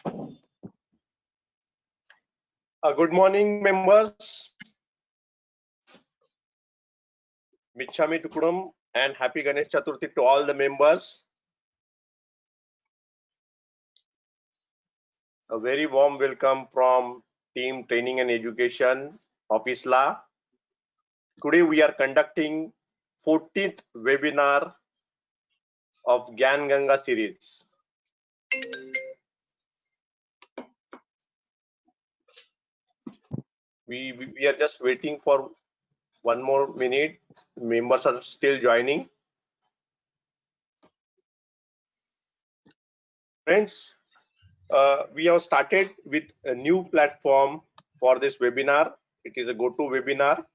Good morning, members. Michami Tukudam and happy Ganesh Chaturthi to all the members. A very warm welcome from Team Training and Education of ISLA. Today we are conducting 14th webinar of Gyan Ganga series. We are just waiting for one more minute. Members are still joining. Friends, we have started with a new platform for this webinar. It is a go-to webinar.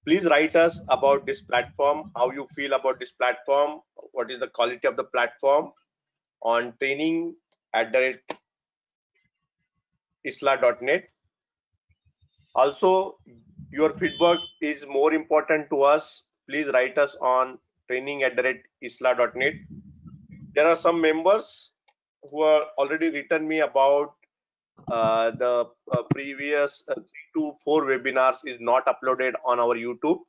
Please write us about this platform, how you feel about this platform, what is the quality of the platform on training@isla.net. Also, your feedback is more important to us. Please write us on training@isla.net. There are some members who are already written me about the previous 3 to 4 webinars is not uploaded on our YouTube.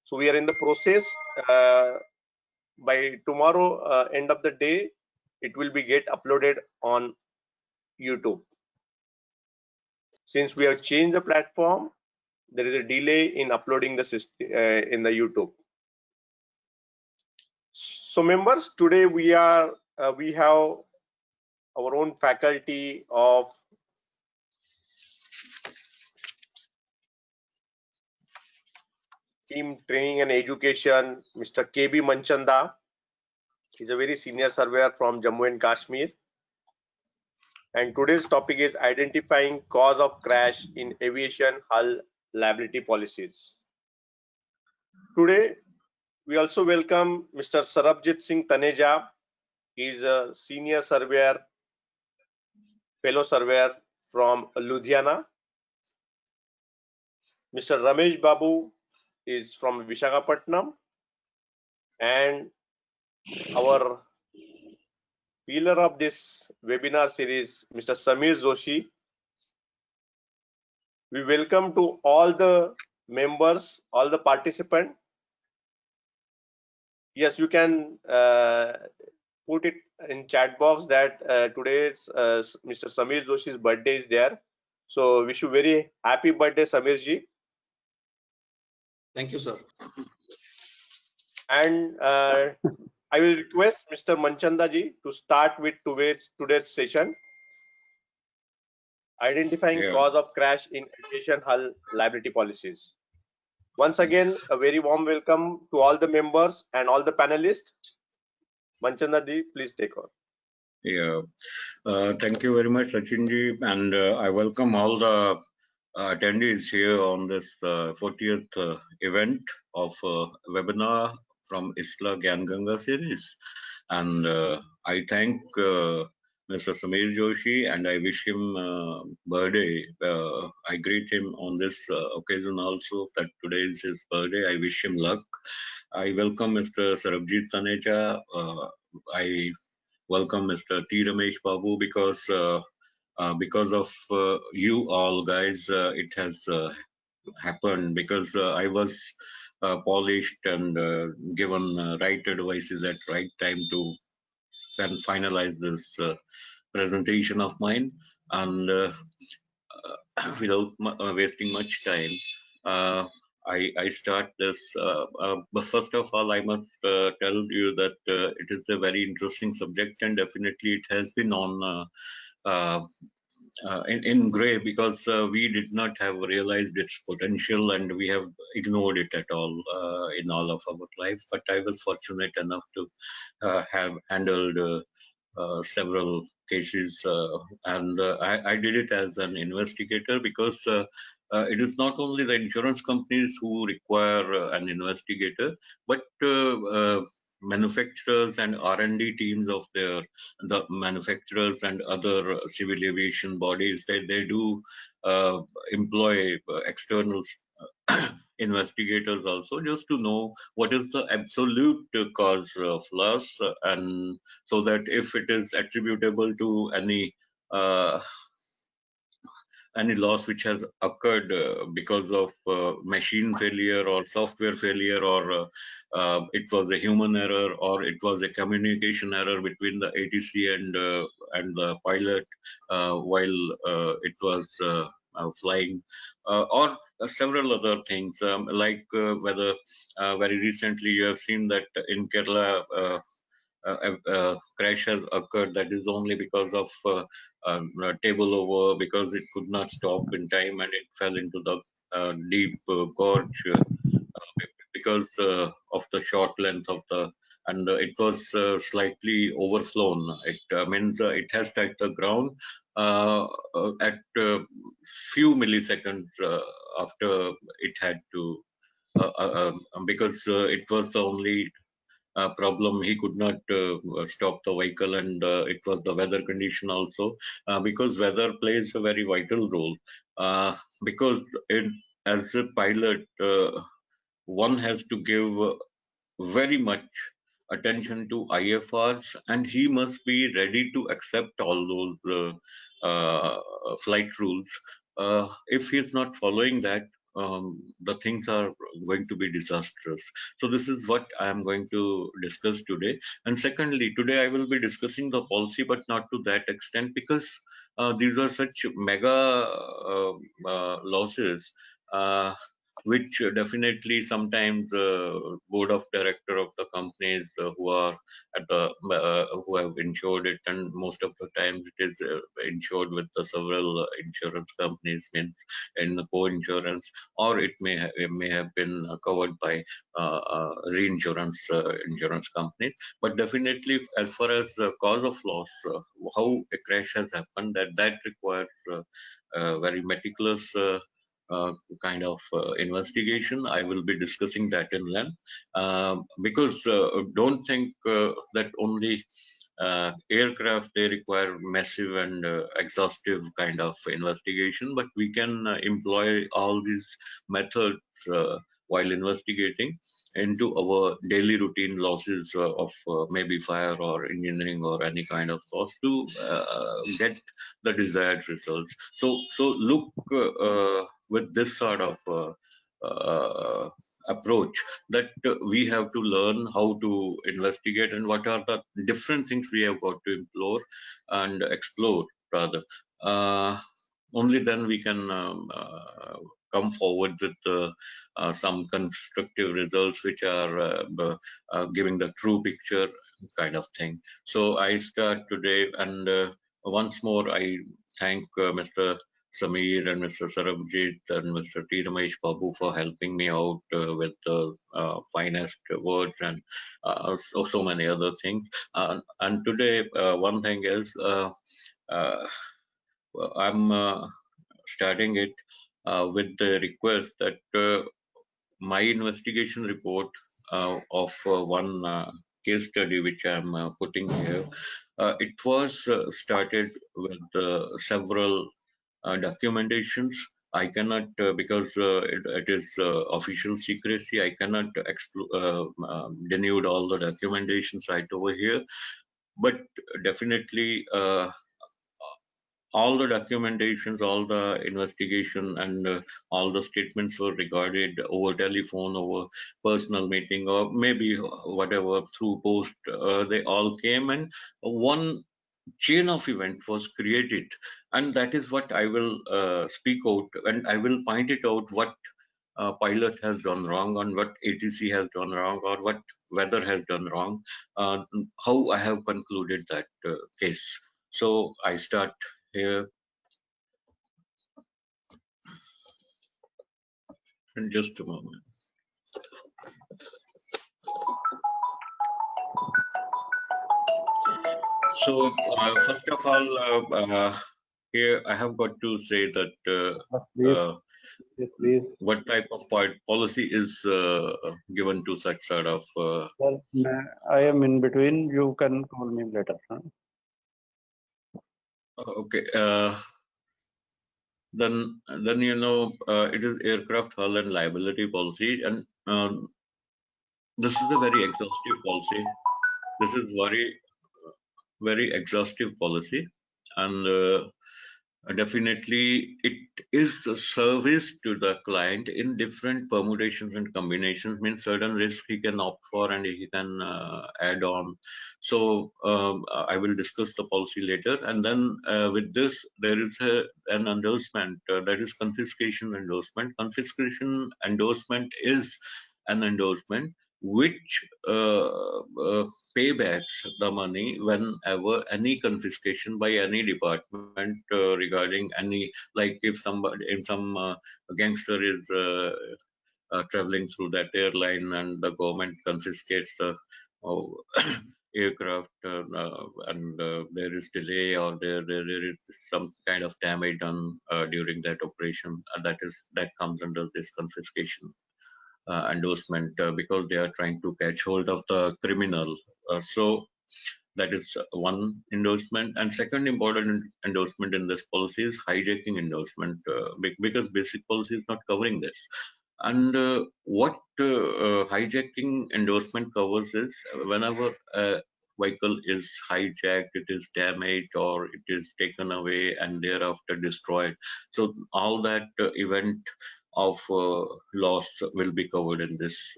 So we are in the process. By tomorrow, end of the day, it will be get uploaded on YouTube. Since we have changed the platform, there is a delay in uploading the system in the YouTube. So members, today we have our own faculty of Team Training and Education, Mr. KB Manchanda. He's a very senior surveyor from Jammu and Kashmir. And today's topic is identifying cause of crash in aviation hull liability policies. Today, we also welcome Mr. Sarabjit Singh Taneja. He is a senior surveyor, fellow surveyor from Ludhiana. Mr. Ramesh Babu is from Visakhapatnam. And our pillar of this webinar series, Mr. Samir Joshi. We welcome to all the members, all the participants. Yes, you can put it in chat box that today's Mr. Samir Joshi's birthday is there. So wish you very happy birthday, Samir ji. Thank you, sir. And I will request Mr. Manchanda ji to start with today's session. Identifying cause of crash in aviation hull liability policies. Once again, a very warm welcome to all the members and all the panelists. Manchanda ji, please take over. Thank you very much, Sachin ji, and I welcome all the attendees here on this 40th event of webinar from ISLA Gyan Ganga series. And I thank Mr. Samir Joshi and I wish him birthday. I greet him on this occasion also that today is his birthday. I wish him luck. I welcome Mr. Sarabjit Taneja. I welcome Mr. T. Ramesh Babu because of you all guys, it has happened because I was polished and given right advices at right time to then finalize this presentation of mine. And without wasting much time, I start this. But first of all, I must tell you that it is a very interesting subject, and definitely it has been on in gray because we did not have realized its potential and we have ignored it at all in all of our lives. But I was fortunate enough to have handled several cases and I did it as an investigator because it is not only the insurance companies who require an investigator, but manufacturers and R&D teams of the manufacturers and other civil aviation bodies, they do employ external investigators also just to know what is the absolute cause of loss, and so that if it is attributable to any any loss which has occurred because of machine failure or software failure, or it was a human error, or it was a communication error between the ATC and the pilot while it was flying, or several other things, like whether very recently you have seen that in Kerala crash has occurred, that is only because of table over, because it could not stop in time and it fell into the deep gorge because of the short length of the, and it was slightly overflown. It means it has touched the ground at few milliseconds after it had to, because it was the only problem. He could not stop the vehicle, and it was the weather condition also, because weather plays a very vital role. Because as a pilot, one has to give very much attention to IFRs, and he must be ready to accept all those flight rules. If he is not following that, the things are going to be disastrous. So this is what I am going to discuss today. And secondly, today I will be discussing the policy, but not to that extent, because these are such mega losses. Which definitely sometimes board of director of the companies who are at the who have insured it, and most of the times it is insured with the several insurance companies in the co-insurance, or it may have been covered by reinsurance insurance companies. But definitely, as far as the cause of loss, how a crash has happened, that requires very meticulous kind of investigation. I will be discussing that in length, because don't think that only aircraft, they require massive and exhaustive kind of investigation, but we can employ all these methods while investigating into our daily routine losses of maybe fire or engineering or any kind of loss to get the desired results. So look with this sort of approach, that we have to learn how to investigate and what are the different things we have got to explore rather. Only then we can come forward with some constructive results which are giving the true picture kind of thing. So I start today, and once more I thank Mr. Sameer and Mr. Sarabjit and Mr. T. Ramesh Babu for helping me out with the finest words and so many other things. And today, one thing is, uh, I'm starting it with the request that my investigation report of one case study which I'm putting here, it was started with several documentations. I cannot, because it is official secrecy, I cannot denude all the documentations right over here. But definitely, all the documentations, all the investigation, and all the statements were regarded over telephone, over personal meeting, or maybe whatever through post. They all came, and one chain of event was created, and that is what I will speak out, and I will point it out what pilot has done wrong, and what ATC has done wrong, or what weather has done wrong, how I have concluded that case. So I start here in just a moment. So first of all, here I have got to say that Please. what type of policy is given to such sort of Well, I am in between. You can call me later. Huh? okay, then it is aircraft hull and liability policy, and this is a very exhaustive policy. This is very exhaustive policy, and definitely it is a service to the client in different permutations and combinations. Means certain risks he can opt for and he can add on. So I will discuss the policy later, and then with this there is an endorsement, that is confiscation endorsement. Confiscation endorsement is an endorsement which paybacks the money whenever any confiscation by any department regarding any, like if somebody, if some gangster is traveling through that airline and the government confiscates the aircraft, and there is delay, or there is some kind of damage done during that operation, that comes under this confiscation endorsement, because they are trying to catch hold of the criminal. So that is one endorsement. And second important endorsement in this policy is hijacking endorsement, because basic policy is not covering this. And what hijacking endorsement covers is whenever a vehicle is hijacked, it is damaged, or it is taken away and thereafter destroyed. So all that event of loss will be covered in this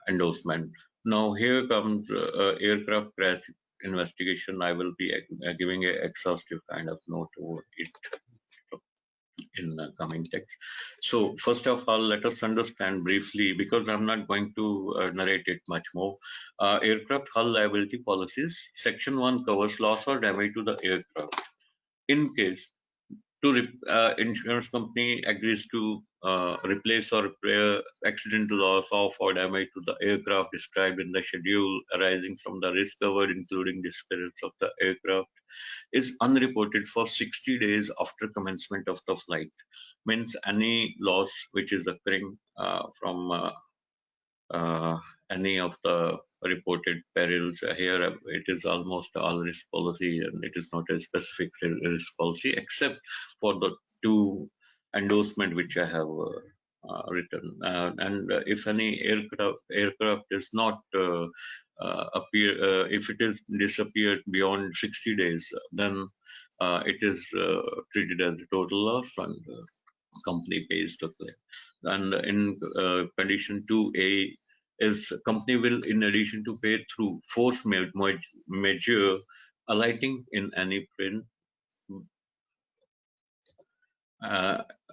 endorsement. Now here comes aircraft crash investigation. I will be giving an exhaustive kind of note over it in the coming text. So first of all, let us understand briefly, because I'm not going to narrate it much more. Aircraft hull liability policies. Section 1 covers loss or damage to the aircraft. In case insurance company agrees to replace or repair accidental loss of or damage to the aircraft described in the schedule arising from the risk covered, including disappearance of the aircraft, is unreported for 60 days after commencement of the flight. Means any loss which is occurring from uh, any of the reported perils. Here it is almost all risk policy, and it is not a specific risk policy except for the two endorsement which I have written. And if any aircraft is not appear, if it is disappeared beyond 60 days, then it is treated as a total loss, and company pays the claim. And in condition 2A is company will, in addition to pay through force measure, alighting in any plane,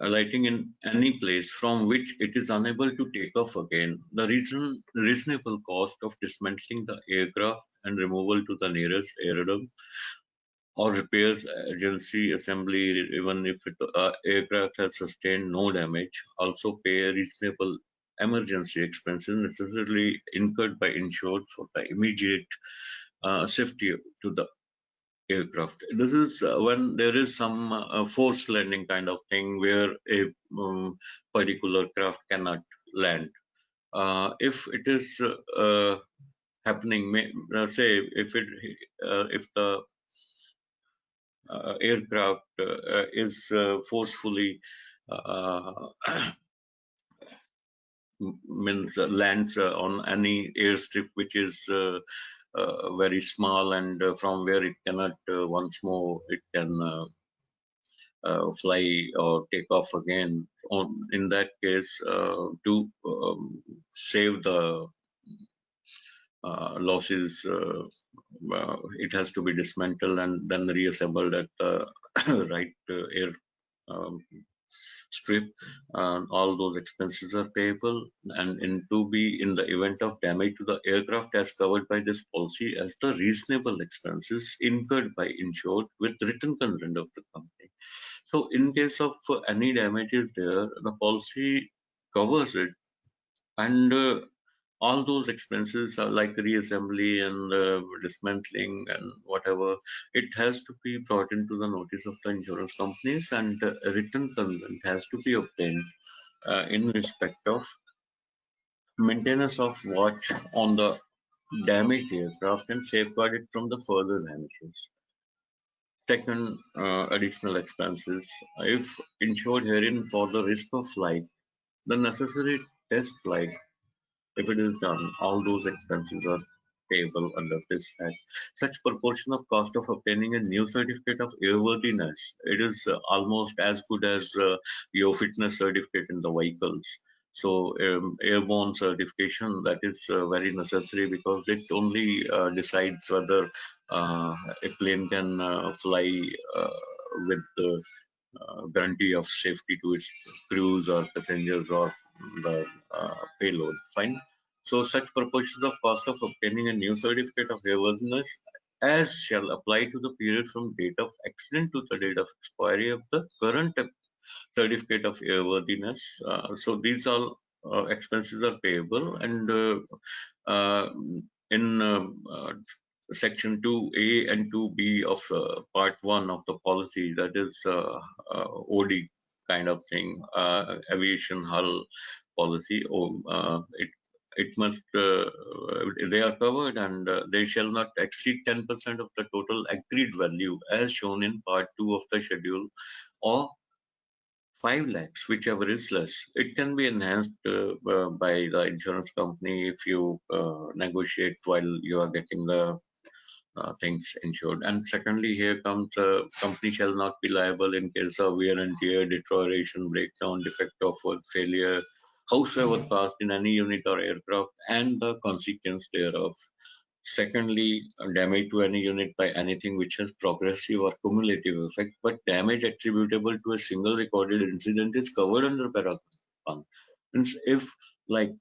alighting in any place from which it is unable to take off again, the reasonable cost of dismantling the aircraft and removal to the nearest aerodrome or repairs agency assembly, even if aircraft has sustained no damage, also pay a reasonable emergency expenses necessarily incurred by insured for the immediate safety to the aircraft. This is when there is some forced landing kind of thing where a particular craft cannot land. If it is happening, say if the aircraft is forcefully uh, means lands on any airstrip which is very small, and from where it cannot once more it can fly or take off again. In that case, to save the losses, it has to be dismantled and then reassembled at the right air um, strip. All those expenses are payable. And in 2B, in the event of damage to the aircraft as covered by this policy as the reasonable expenses incurred by insured with written consent of the company. So in case of any damages there, the policy covers it, and all those expenses are like reassembly and dismantling and whatever, it has to be brought into the notice of the insurance companies, and a written consent has to be obtained in respect of maintenance of watch on the damaged aircraft and safeguard it from the further damages. Second, additional expenses. If insured herein for the risk of flight, the necessary test flight, if it is done, all those expenses are payable under this act. Such proportion of cost of obtaining a new certificate of airworthiness, it is almost as good as your fitness certificate in the vehicles. So airborne certification, that is very necessary because it only decides whether a plane can fly with the guarantee of safety to its crews or passengers or the payload. Fine. So such proportions of cost of obtaining a new certificate of airworthiness as shall apply to the period from date of accident to the date of expiry of the current certificate of airworthiness. So these all expenses are payable, and uh, in section 2A and 2B of part 1 of the policy, that is OD kind of thing, aviation hull policy. It must they are covered, and they shall not exceed 10% of the total agreed value as shown in part 2 of the schedule, or 5 lakhs, whichever is less. It can be enhanced by the insurance company if you negotiate while you are getting the things insured. And secondly, here comes company shall not be liable in case of wear and tear, deterioration, breakdown, defect of work, failure, howsoever caused in any unit or aircraft, and the consequence thereof. Secondly, damage to any unit by anything which has progressive or cumulative effect, but damage attributable to a single recorded incident is covered under paragraph 1. Means if an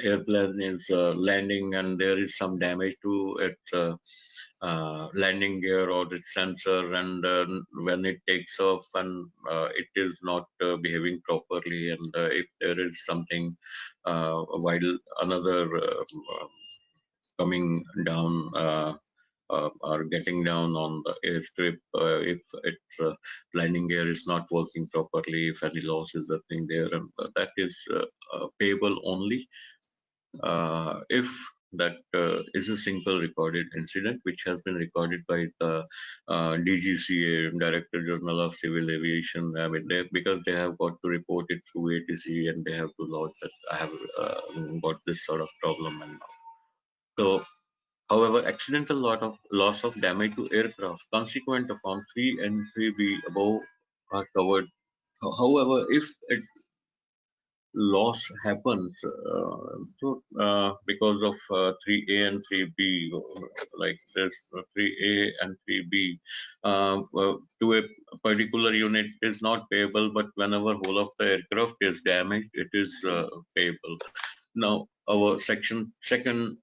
airplane is landing and there is some damage to its landing gear or its sensor, and when it takes off and it is not behaving properly, and if there is something while another coming down or getting down on the airstrip, if its landing gear is not working properly, if any loss is occurring there, and that is payable only if that is a single recorded incident which has been recorded by the DGCA, Director General of Civil Aviation. I mean, because they have got to report it through ATC, and they have to lodge that I have got this sort of problem. And so, however, accidental loss of damage to aircraft consequent upon 3 and 3B above are covered. However, if it loss happens because of 3A and 3B, like this 3A and 3B, to a particular unit is not payable, but whenever whole of the aircraft is damaged, it is payable. Now, our section second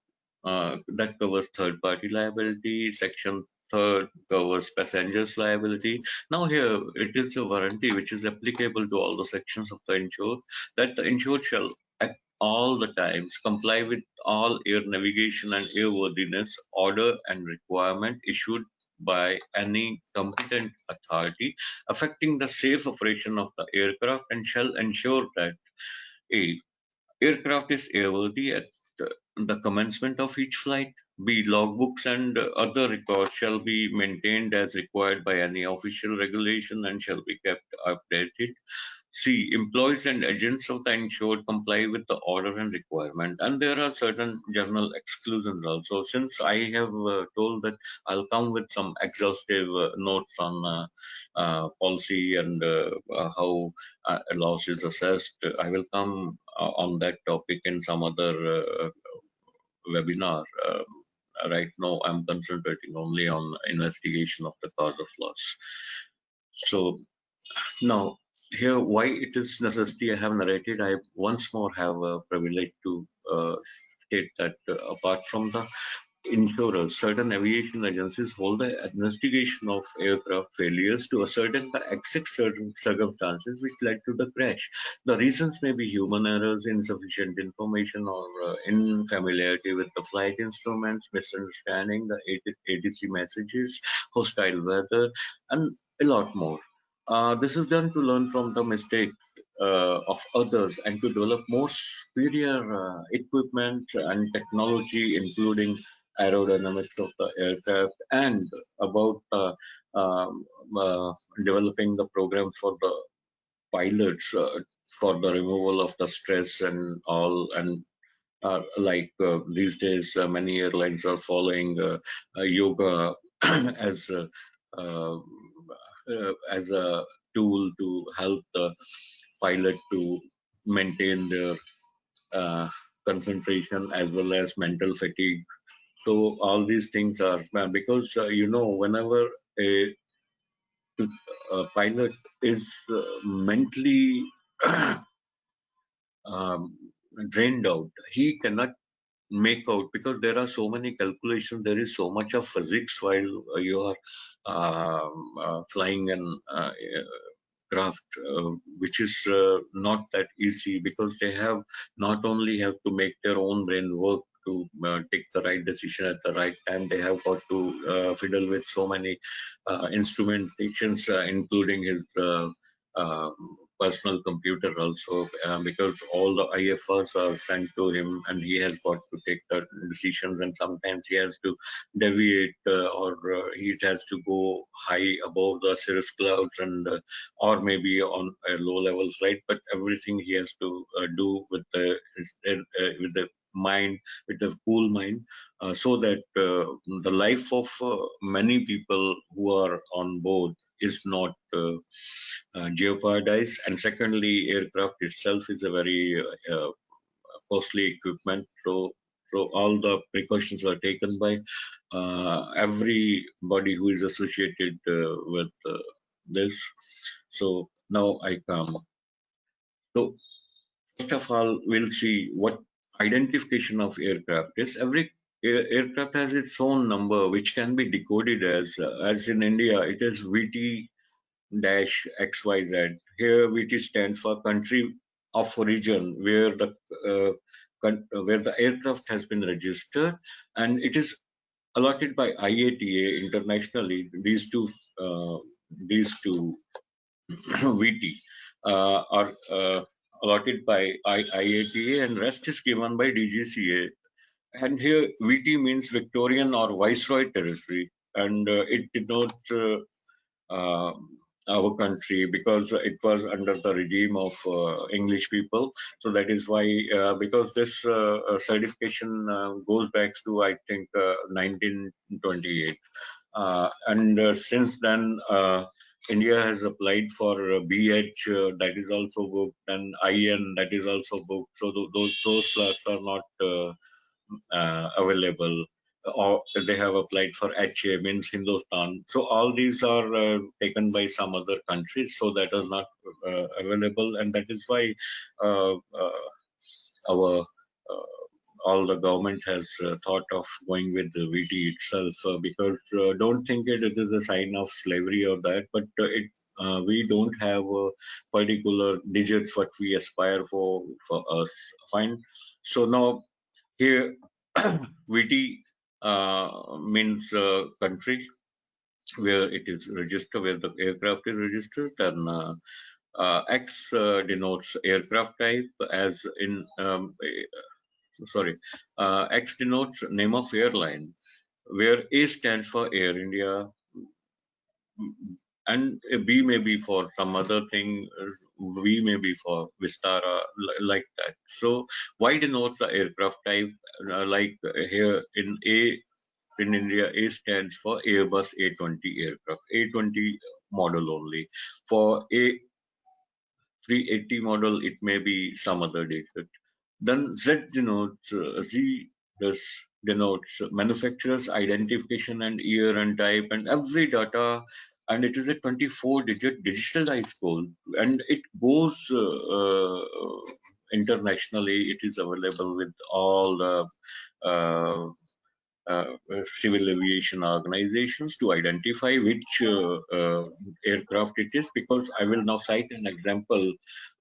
that covers third party liability, section third covers passengers liability. Now here it is a warranty which is applicable to all the sections of the insured, that the insured shall at all the times comply with all air navigation and airworthiness order and requirement issued by any competent authority affecting the safe operation of the aircraft, and shall ensure that a aircraft is airworthy at the commencement of each flight. B. Logbooks and other records shall be maintained as required by any official regulation and shall be kept updated. C. Employees and agents of the insured comply with the order and requirement. And there are certain general exclusions also. Since I have told that I'll come with some exhaustive notes on policy and how a loss is assessed, I will come on that topic in some other webinar. Right now, I'm concentrating only on investigation of the cause of loss. So now, here, why it is necessity I have narrated, I once more have a privilege to state that apart from the insurers, certain aviation agencies hold the investigation of aircraft failures to ascertain the exact certain circumstances which led to the crash. The reasons may be human errors, insufficient information, or infamiliarity with the flight instruments, misunderstanding the ATC messages, hostile weather, and a lot more. This is done to learn from the mistakes of others and to develop more superior equipment and technology, including aerodynamics of the aircraft, and about um, developing the program for the pilots for the removal of the stress and all, and like these days, many airlines are following yoga as a, uh, as a tool to help the pilot to maintain their uh, concentration as well as mental fatigue. So all these things are because whenever a, a pilot is mentally um, drained out, he cannot make out because there are so many calculations. There is so much of physics while you are flying an craft, which is not that easy because they have not only have to make their own brain work to take the right decision at the right time. They have got to fiddle with so many instrumentations, including his uh, personal computer also, because all the IFRs are sent to him, and he has got to take the decisions. And sometimes he has to deviate, or he has to go high above the cirrus clouds, and or maybe on a low level flight, but everything he has to do with the mind, with the cool mind, so that the life of many people who are on board is not jeopardized. And secondly, aircraft itself is a very costly equipment, so all the precautions are taken by everybody who is associated with this. So now I come. So first of all, we'll see what identification of aircraft is. Every aircraft has its own number, which can be decoded as in India, it is VT dash XYZ. Here, VT stands for country of origin, where the aircraft has been registered, and it is allotted by IATA internationally. These two VT are allotted by IATA, and rest is given by DGCA. And here VT means Victorian or Viceroy territory, and it denotes uh, our country because it was under the regime of English people. So that is why, because this certification goes back to, I think, 1928. And since then, India has applied for BH, that is also booked, and IN, that is also booked. So those slots are not available, or they have applied for HA, means Hindustan. So all these are taken by some other countries, so that is not available, and that is why uh, uh, our all the government has thought of going with the VT itself, because don't think it is a sign of slavery or that, but we don't have particular digits what we aspire for us. Fine. So now here, VT means country where it is registered, where the aircraft is registered, and X denotes aircraft type, as in, sorry, X denotes name of airline, where A stands for Air India, and B may be for some other thing, V may be for Vistara, like that. So Y denotes the aircraft type, like here in A, in India, A stands for Airbus A20 aircraft, A20 model only. For A380 model, it may be some other date. Then Z does denotes manufacturer's identification and year and type and every data, and it is a 24-digit digitalized code, and it goes internationally. It is available with all the uh, civil aviation organizations to identify which aircraft it is, because I will now cite an example.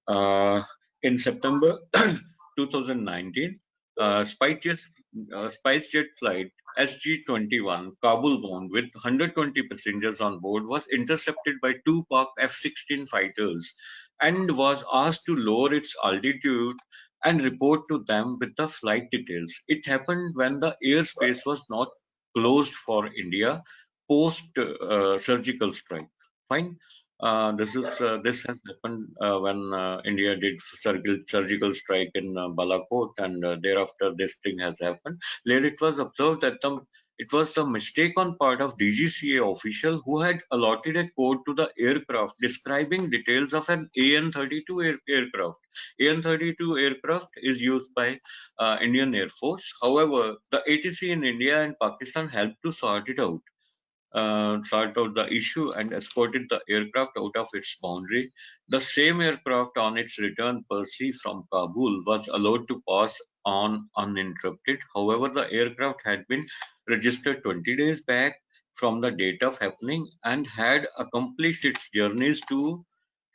Uh, in September 2019, SpiceJet flight SG-21 Kabul bound with 120 passengers on board was intercepted by two Pak F-16 fighters and was asked to lower its altitude and report to them with the flight details. It happened when the airspace was not closed for India post surgical strike. Fine. This has happened when India did surgical strike in Balakot, and thereafter this thing has happened. Later, it was observed that it was the mistake on part of DGCA official who had allotted a code to the aircraft describing details of an AN-32 aircraft. AN-32 aircraft is used by Indian Air Force. However, the ATC in India and Pakistan helped to sort out the issue and escorted the aircraft out of its boundary. The same aircraft on its return Percy from Kabul was allowed to pass on uninterrupted. However, the aircraft had been registered 20 days back from the date of happening and had accomplished its journeys to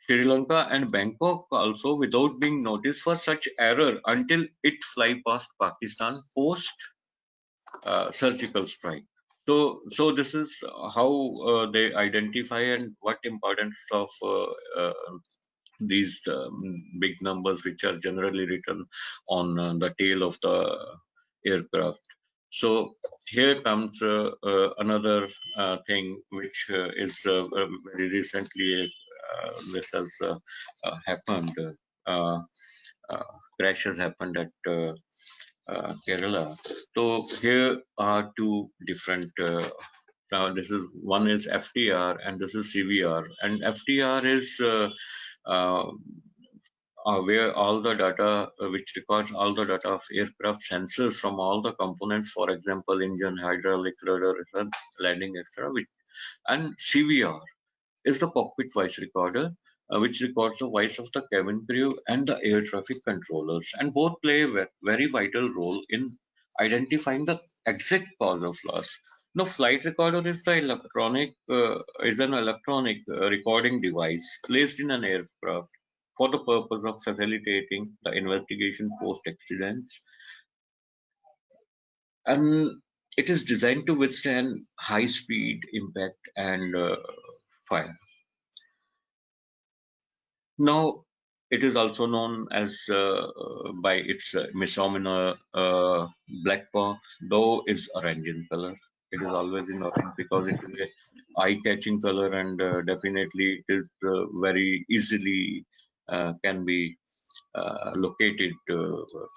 Sri Lanka and Bangkok also without being noticed for such error until it fly past Pakistan post surgical strike. So this is how they identify and what importance of these big numbers, which are generally written on the tail of the aircraft. So here comes another thing which is very recently this has happened. Uh, uh, Crash has happened at Kerala. So here are two different. Now this is one is FTR and this is CVR. And FTR is uh, where all the data, which records all the data of aircraft sensors from all the components, for example, engine, hydraulic, rudder, landing, etc. And CVR is the cockpit voice recorder, which records the voice of the cabin crew and the air traffic controllers, and both play a very vital role in identifying the exact cause of loss. Now, flight recorder is an electronic recording device placed in an aircraft for the purpose of facilitating the investigation post-accident, and it is designed to withstand high-speed impact and fire. Now, it is also known as by its misnomer black box, though it's orange in color. It is always in orange because it is a eye-catching color, and definitely it is very easily can be located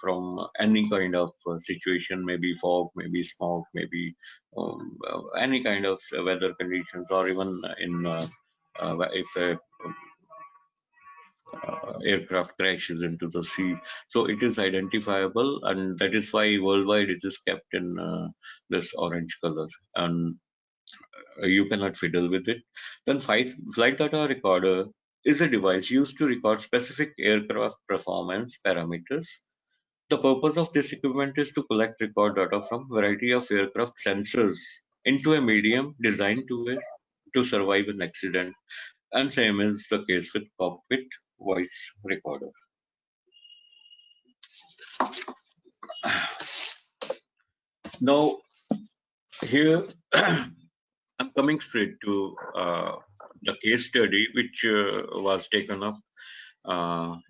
from any kind of situation, maybe fog, maybe smoke, maybe any kind of weather conditions, or even in if a aircraft crashes into the sea. So it is identifiable, and that is why worldwide it is kept in this orange color, and you cannot fiddle with it. Then flight data recorder is a device used to record specific aircraft performance parameters. The purpose of this equipment is to collect record data from variety of aircraft sensors into a medium designed to survive an accident, and same is the case with cockpit voice recorder. Now, here I'm coming straight to the case study which was taken up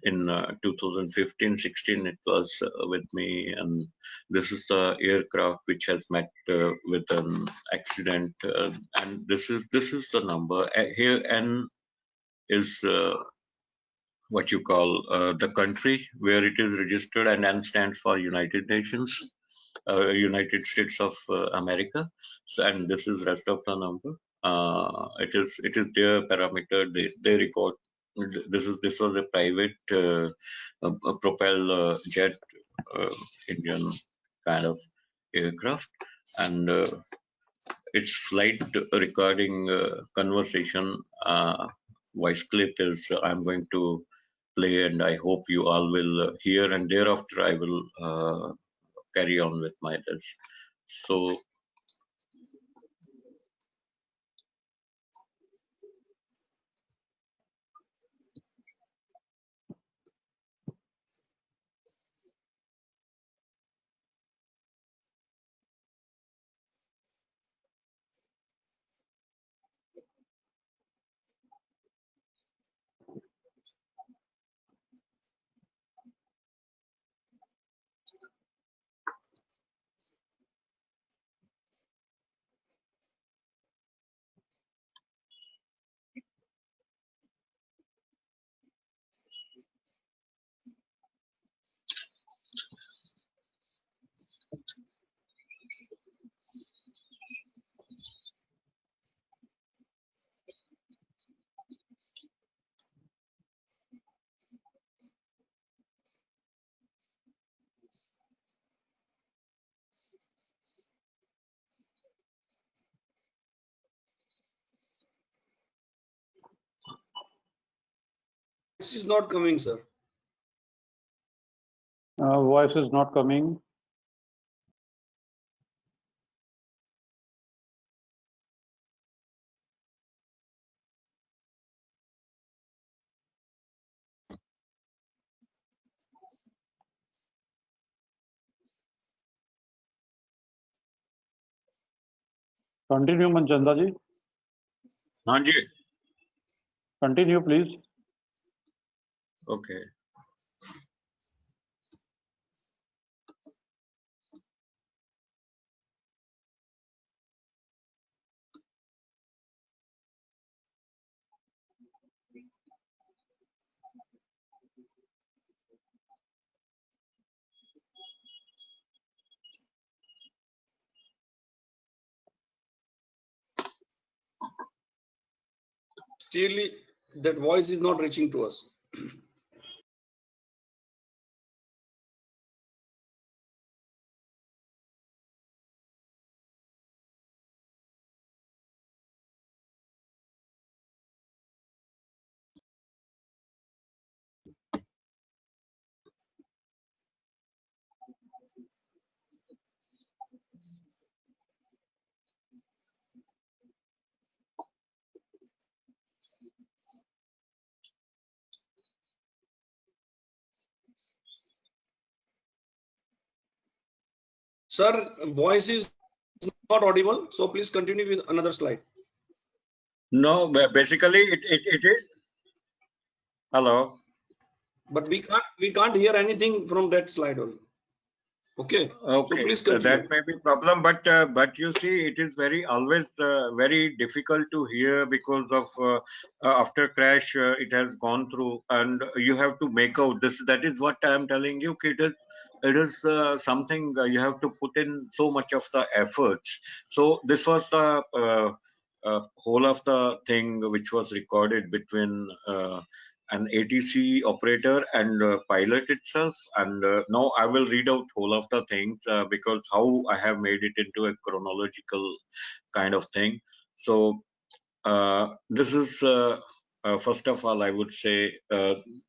in 2015-16. It was with me, and this is the aircraft which has met with an accident, and this is the number here. N is what you call the country where it is registered, and N stands for United Nations. United States of America. So, and this is rest of the number. It is their parameter. They record. This was a private propel jet engine kind of aircraft, and its flight recording conversation voice clip is I'm going to play, and I hope you all will hear, and thereafter I will carry on with my this. So is not coming, sir. Voice is not coming. Continue, Manchanda ji. हाँ जी. Continue, please. Okay. Still, that voice is not reaching to us. Sir, voice is not audible, so please continue with another slide. No, basically it is. Hello. But we can't hear anything from that slide only. Okay. So please continue. That may be problem, but you see, it is always very difficult to hear because of after crash it has gone through, and you have to make out this. That is what I am telling you. It is something you have to put in so much of the efforts. So this was the whole of the thing which was recorded between an ATC operator and pilot itself. And now I will read out whole of the things because how I have made it into a chronological kind of thing. So this is first of all, I would say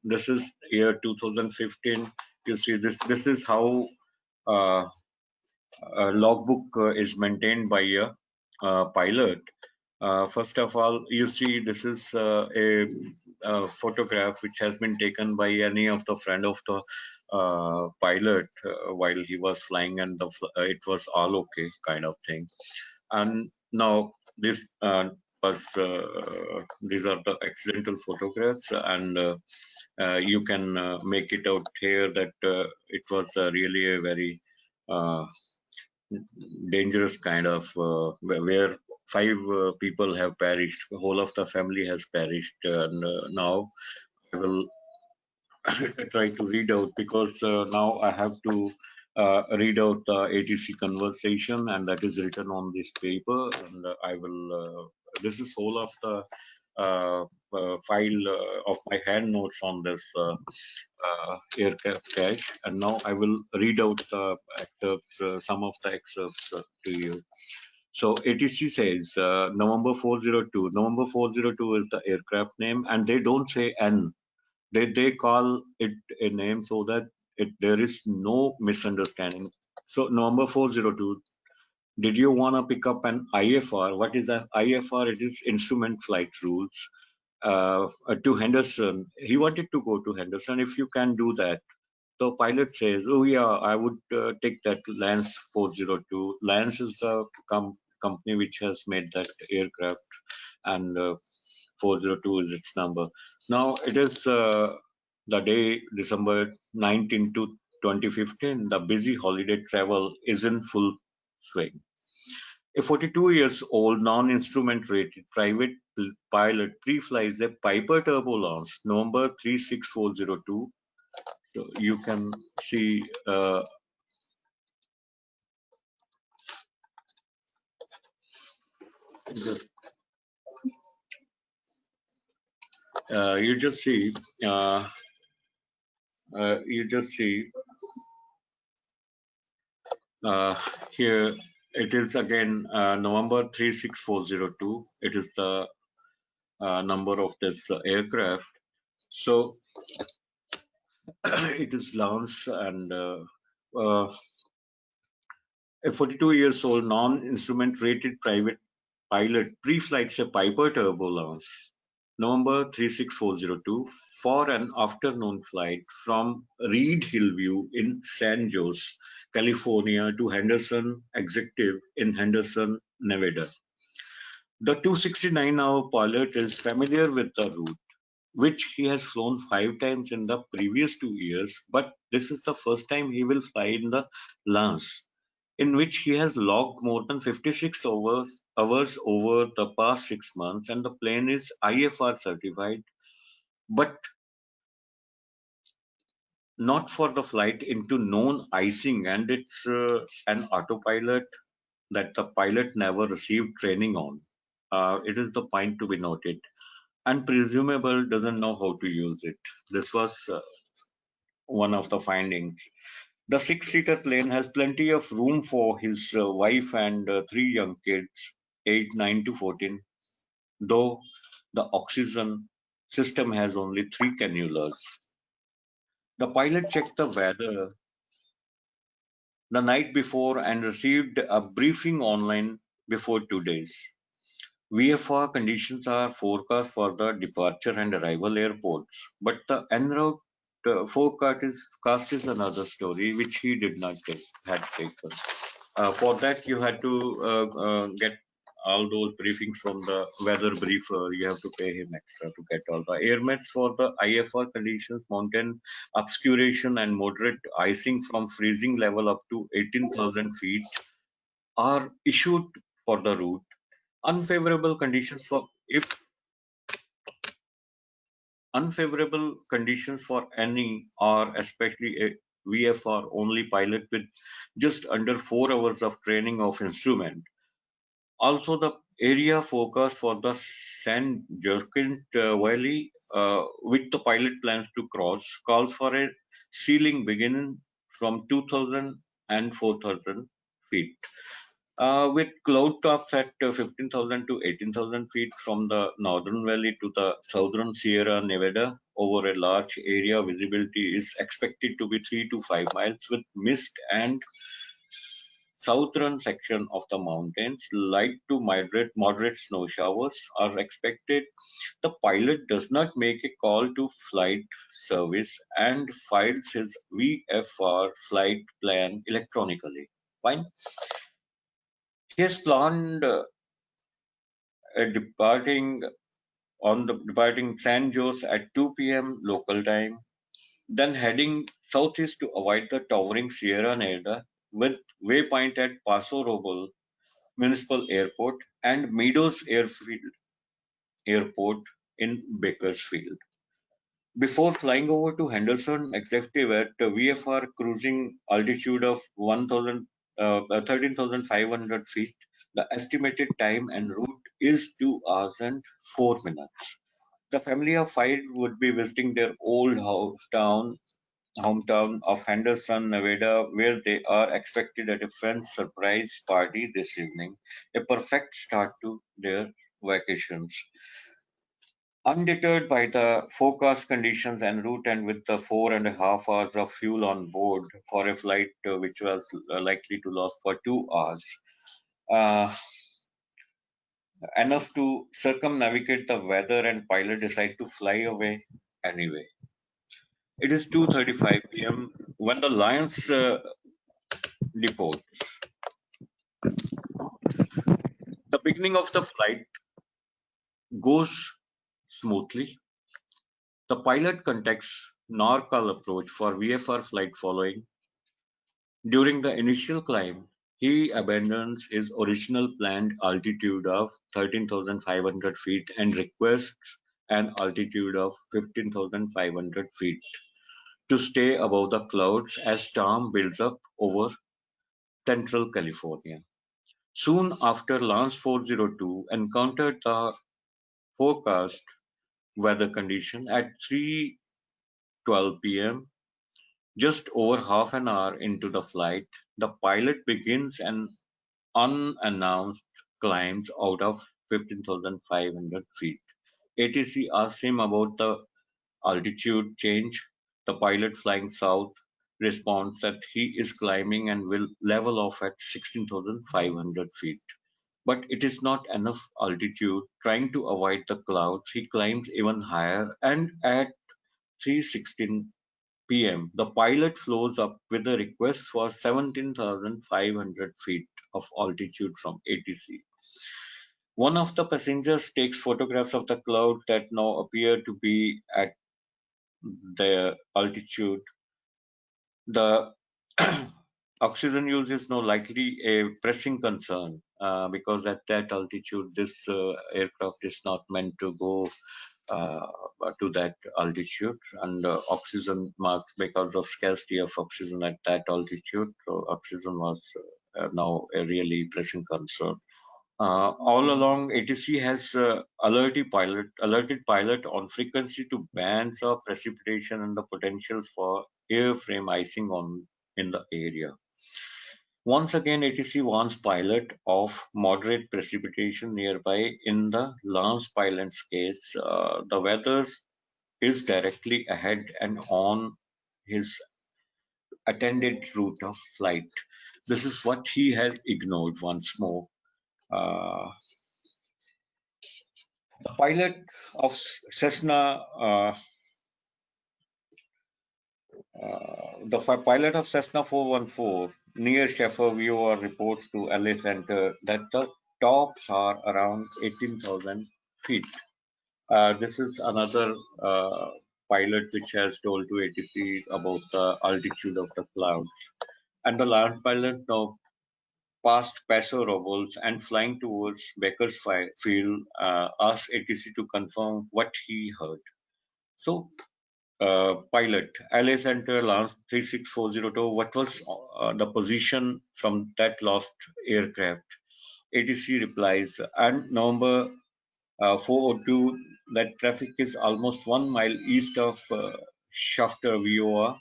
this is year 2015. You see, this is how a logbook is maintained by a pilot. First of all, you see this is a photograph which has been taken by any of the friend of the pilot while he was flying, and it was all okay kind of thing. And now this was these are the accidental photographs, and you can make it out here that it was really a very dangerous kind of where five people have perished, the whole of the family has perished, and now I will try to read out because now I have to read out the ATC conversation, and that is written on this paper, and I will this is whole of the file of my hand notes on this aircraft crash, and now I will read out the excerpts, some of the excerpts to you. So ATC says November 402. November 402 is the aircraft name, and they don't say N. They call it a name so that there is no misunderstanding. So November 402. Did you want to pick up an IFR? What is that IFR? It is Instrument Flight Rules. To Henderson. He wanted to go to Henderson. If you can do that. So pilot says, oh yeah, I would take that Lance 402. Lance is the company which has made that aircraft, and 402 is its number. Now it is the day December 19 to 2015. The busy holiday travel is in full swing. A 42 years old non-instrument rated private pilot pre-flies a Piper turbo launch November 36402. So you can see you just see here it is again November 36402. It is the number of this aircraft. So it is Lance and uh, a 42 years old non-instrument rated private pilot pre-flight ship Piper Turbo Lance, November 36402, for an afternoon flight from Reed Hillview in San Jose, California to Henderson Executive in Henderson, Nevada. The 269-hour pilot is familiar with the route, which he has flown 5 times in the previous 2 years, but this is the first time he will fly in the Lance, in which he has logged more than 56 hours over the past 6 months, and the plane is IFR certified, but not for the flight into known icing, and it's an autopilot that the pilot never received training on. It is the point to be noted. And presumable doesn't know how to use it. This was one of the findings. The six-seater plane has plenty of room for his wife and 3 young kids, aged 9 to 14, though the oxygen system has only 3 cannulas. The pilot checked the weather the night before and received a briefing online before 2 days. VFR conditions are forecast for the departure and arrival airports, but the en route forecast is another story which he did not had taken. For that, you had to get all those briefings from the weather briefer. You have to pay him extra to get all the airmets for the IFR conditions, mountain obscuration, and moderate icing from freezing level up to 18,000 feet are issued for the route. Unfavorable conditions for any are especially a VFR only pilot with just under 4 hours of training of instrument. Also, the area forecast for the San Joaquin Valley, which the pilot plans to cross, calls for a ceiling beginning from 2,000 and 4,000 feet. With cloud tops at 15,000 to 18,000 feet from the northern valley to the southern Sierra Nevada, over a large area, visibility is expected to be 3 to 5 miles, with mist and southern section of the mountains, light to moderate snow showers are expected. The pilot does not make a call to flight service and files his VFR flight plan electronically. Fine. He has planned departing San Jose at 2 p.m. local time, then heading southeast to avoid the towering Sierra Nevada with waypoint at Paso Robles Municipal Airport and Meadows Airport in Bakersfield. Before flying over to Henderson Executive at VFR cruising altitude of 13,500 feet, the estimated time en route is 2 hours and 4 minutes. The family of 5 would be visiting their old hometown of Henderson, Nevada, where they are expected at a friend's surprise party this evening, a perfect start to their vacations. Undeterred by the forecast conditions en route and with the 4.5 hours of fuel on board for a flight which was likely to last for 2 hours, enough to circumnavigate the weather, and pilot decide to fly away anyway. It is 2:35 p.m. when the Lions depot. The beginning of the flight goes smoothly. The pilot contacts NORCAL approach for VFR flight following. During the initial climb, he abandons his original planned altitude of 13,500 feet and requests an altitude of 15,500 feet to stay above the clouds as storm builds up over central California. Soon after, Lance 402 encountered the forecast weather condition at 3:12 p.m. Just over half an hour into the flight, the pilot begins an unannounced climb out of 15,500 feet. ATC asks him about the altitude change. The pilot flying south responds that he is climbing and will level off at 16,500 feet. But it is not enough altitude. Trying to avoid the clouds, he climbs even higher, and at 3:16 p.m., the pilot flows up with a request for 17,500 feet of altitude from ATC. One of the passengers takes photographs of the cloud that now appear to be at the altitude. The oxygen use is now likely a pressing concern because at that altitude, this aircraft is not meant to go uh, to that altitude, and oxygen marks because of scarcity of oxygen at that altitude. So oxygen was now a really pressing concern. All along, ATC has alerted pilot on frequency to bands of precipitation and the potentials for airframe icing on in the area. Once again, ATC warns pilot of moderate precipitation nearby. In the Lance pilot's case, the weather is directly ahead and on his attended route of flight. This is what he has ignored once more. Uh, the pilot of Cessna, pilot of Cessna 414 near Sheffer Viewer reports to LA Center that the tops are around 18,000 feet. This is another pilot which has told to ATC about the altitude of the clouds. And the last pilot now past Paso Robles and flying towards Bakersfield asked ATC to confirm what he heard. So, pilot, LA Center, Lance 36402, what was the position from that lost aircraft? ATC replies, and November 402, that traffic is almost 1 mile east of Shafter, VOA,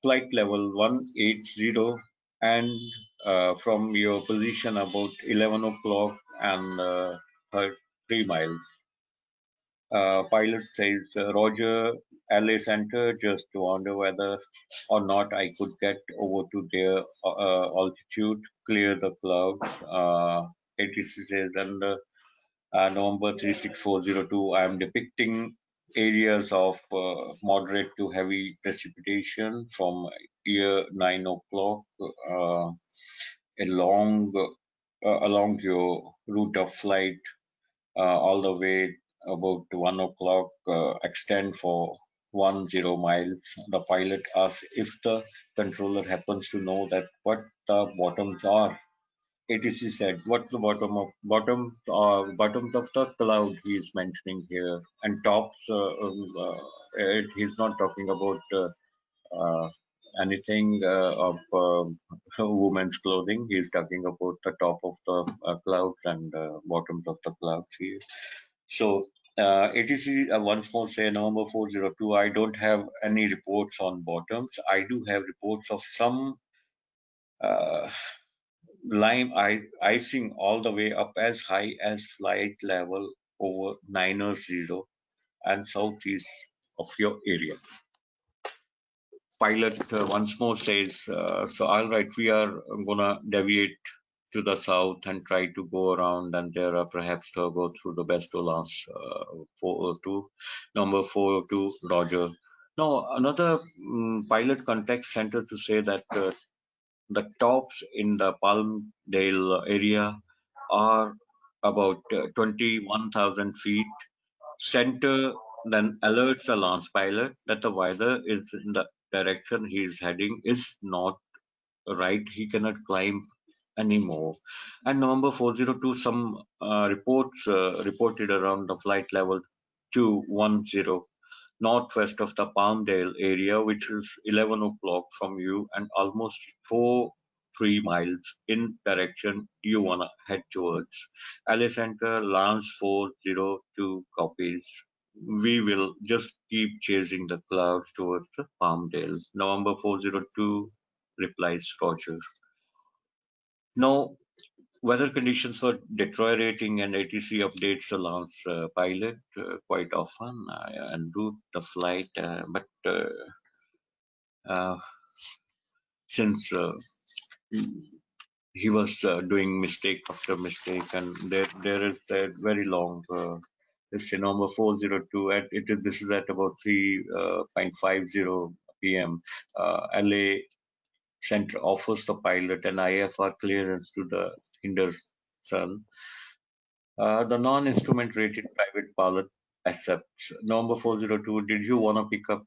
flight level 180, and from your position about 11 o'clock and 3 miles. Pilot says, Roger, LA Center, just to wonder whether or not I could get over to their altitude, clear the clouds. ATC says, and November 36402, I am depicting areas of moderate to heavy precipitation from year 9 o'clock along your route of flight all the way about 1 o'clock, extend for 10 miles. The pilot asks if the controller happens to know that what the bottoms are. ATC said, "What's the bottoms of the cloud he is mentioning here, and tops. He's not talking about uh, anything of women's clothing. He's talking about the top of the clouds and bottoms of the clouds here." So ATC once more say November 402. I don't have any reports on bottoms. I do have reports of some. Uh, Lime icing all the way up as high as flight level over 900 and southeast of your area. Pilot once more says, so all right, we are gonna deviate to the south and try to go around, and there are perhaps to go through the Bestolans 402, number 402, Roger. Now, another pilot contact center to say that the tops in the Palmdale area are about 21,000 feet. Center then alerts the launch pilot that the weather is in the direction he is heading is not right. He cannot climb anymore. And November 402, some reports reported around the flight level 210 northwest of the Palmdale area, which is 11 o'clock from you and almost 3 miles in direction you want to head towards. LA Center, Lance 402 copies. We will just keep chasing the clouds towards the Palmdale. November 402 replies Roger. Now, weather conditions were deteriorating, and ATC updates the launch pilot quite often and route the flight. But since he was doing mistake after mistake, and there is that very long history number 402. This is at about 3.50 p.m. LA Center offers the pilot an IFR clearance to the Henderson. The non-instrument rated private pilot accepts. Number 402, did you want to pick up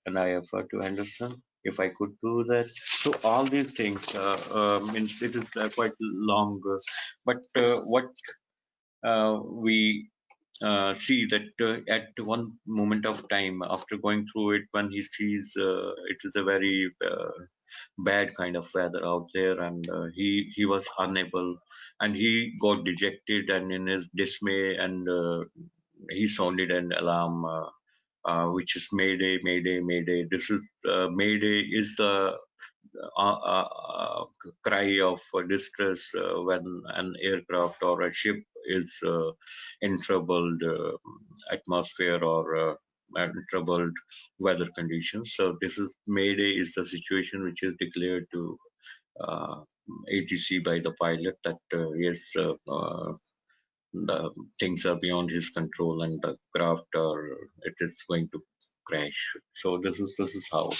an IFR to Henderson? If I could do that. So all these things, means it is quite long, but what we see that at one moment of time, after going through it, when he sees it is a very bad kind of weather out there, and he was unable, and he got dejected, and in his dismay, and he sounded an alarm, which is Mayday, Mayday, Mayday. This is Mayday is the cry of distress when an aircraft or a ship is in troubled atmosphere or troubled weather conditions. So this is Mayday is the situation which is declared to uh, ATC by the pilot that yes, the things are beyond his control and the craft or it is going to crash. So this is how.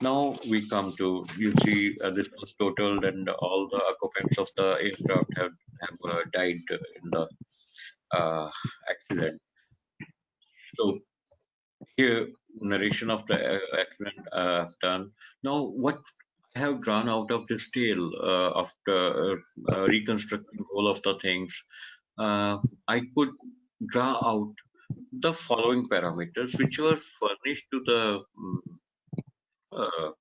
Now we come to, you see, this was totaled and all the occupants of the aircraft have died in the accident. So here narration of the accident done. Now what I have drawn out of this tale after reconstructing all of the things, I could draw out the following parameters which were furnished to the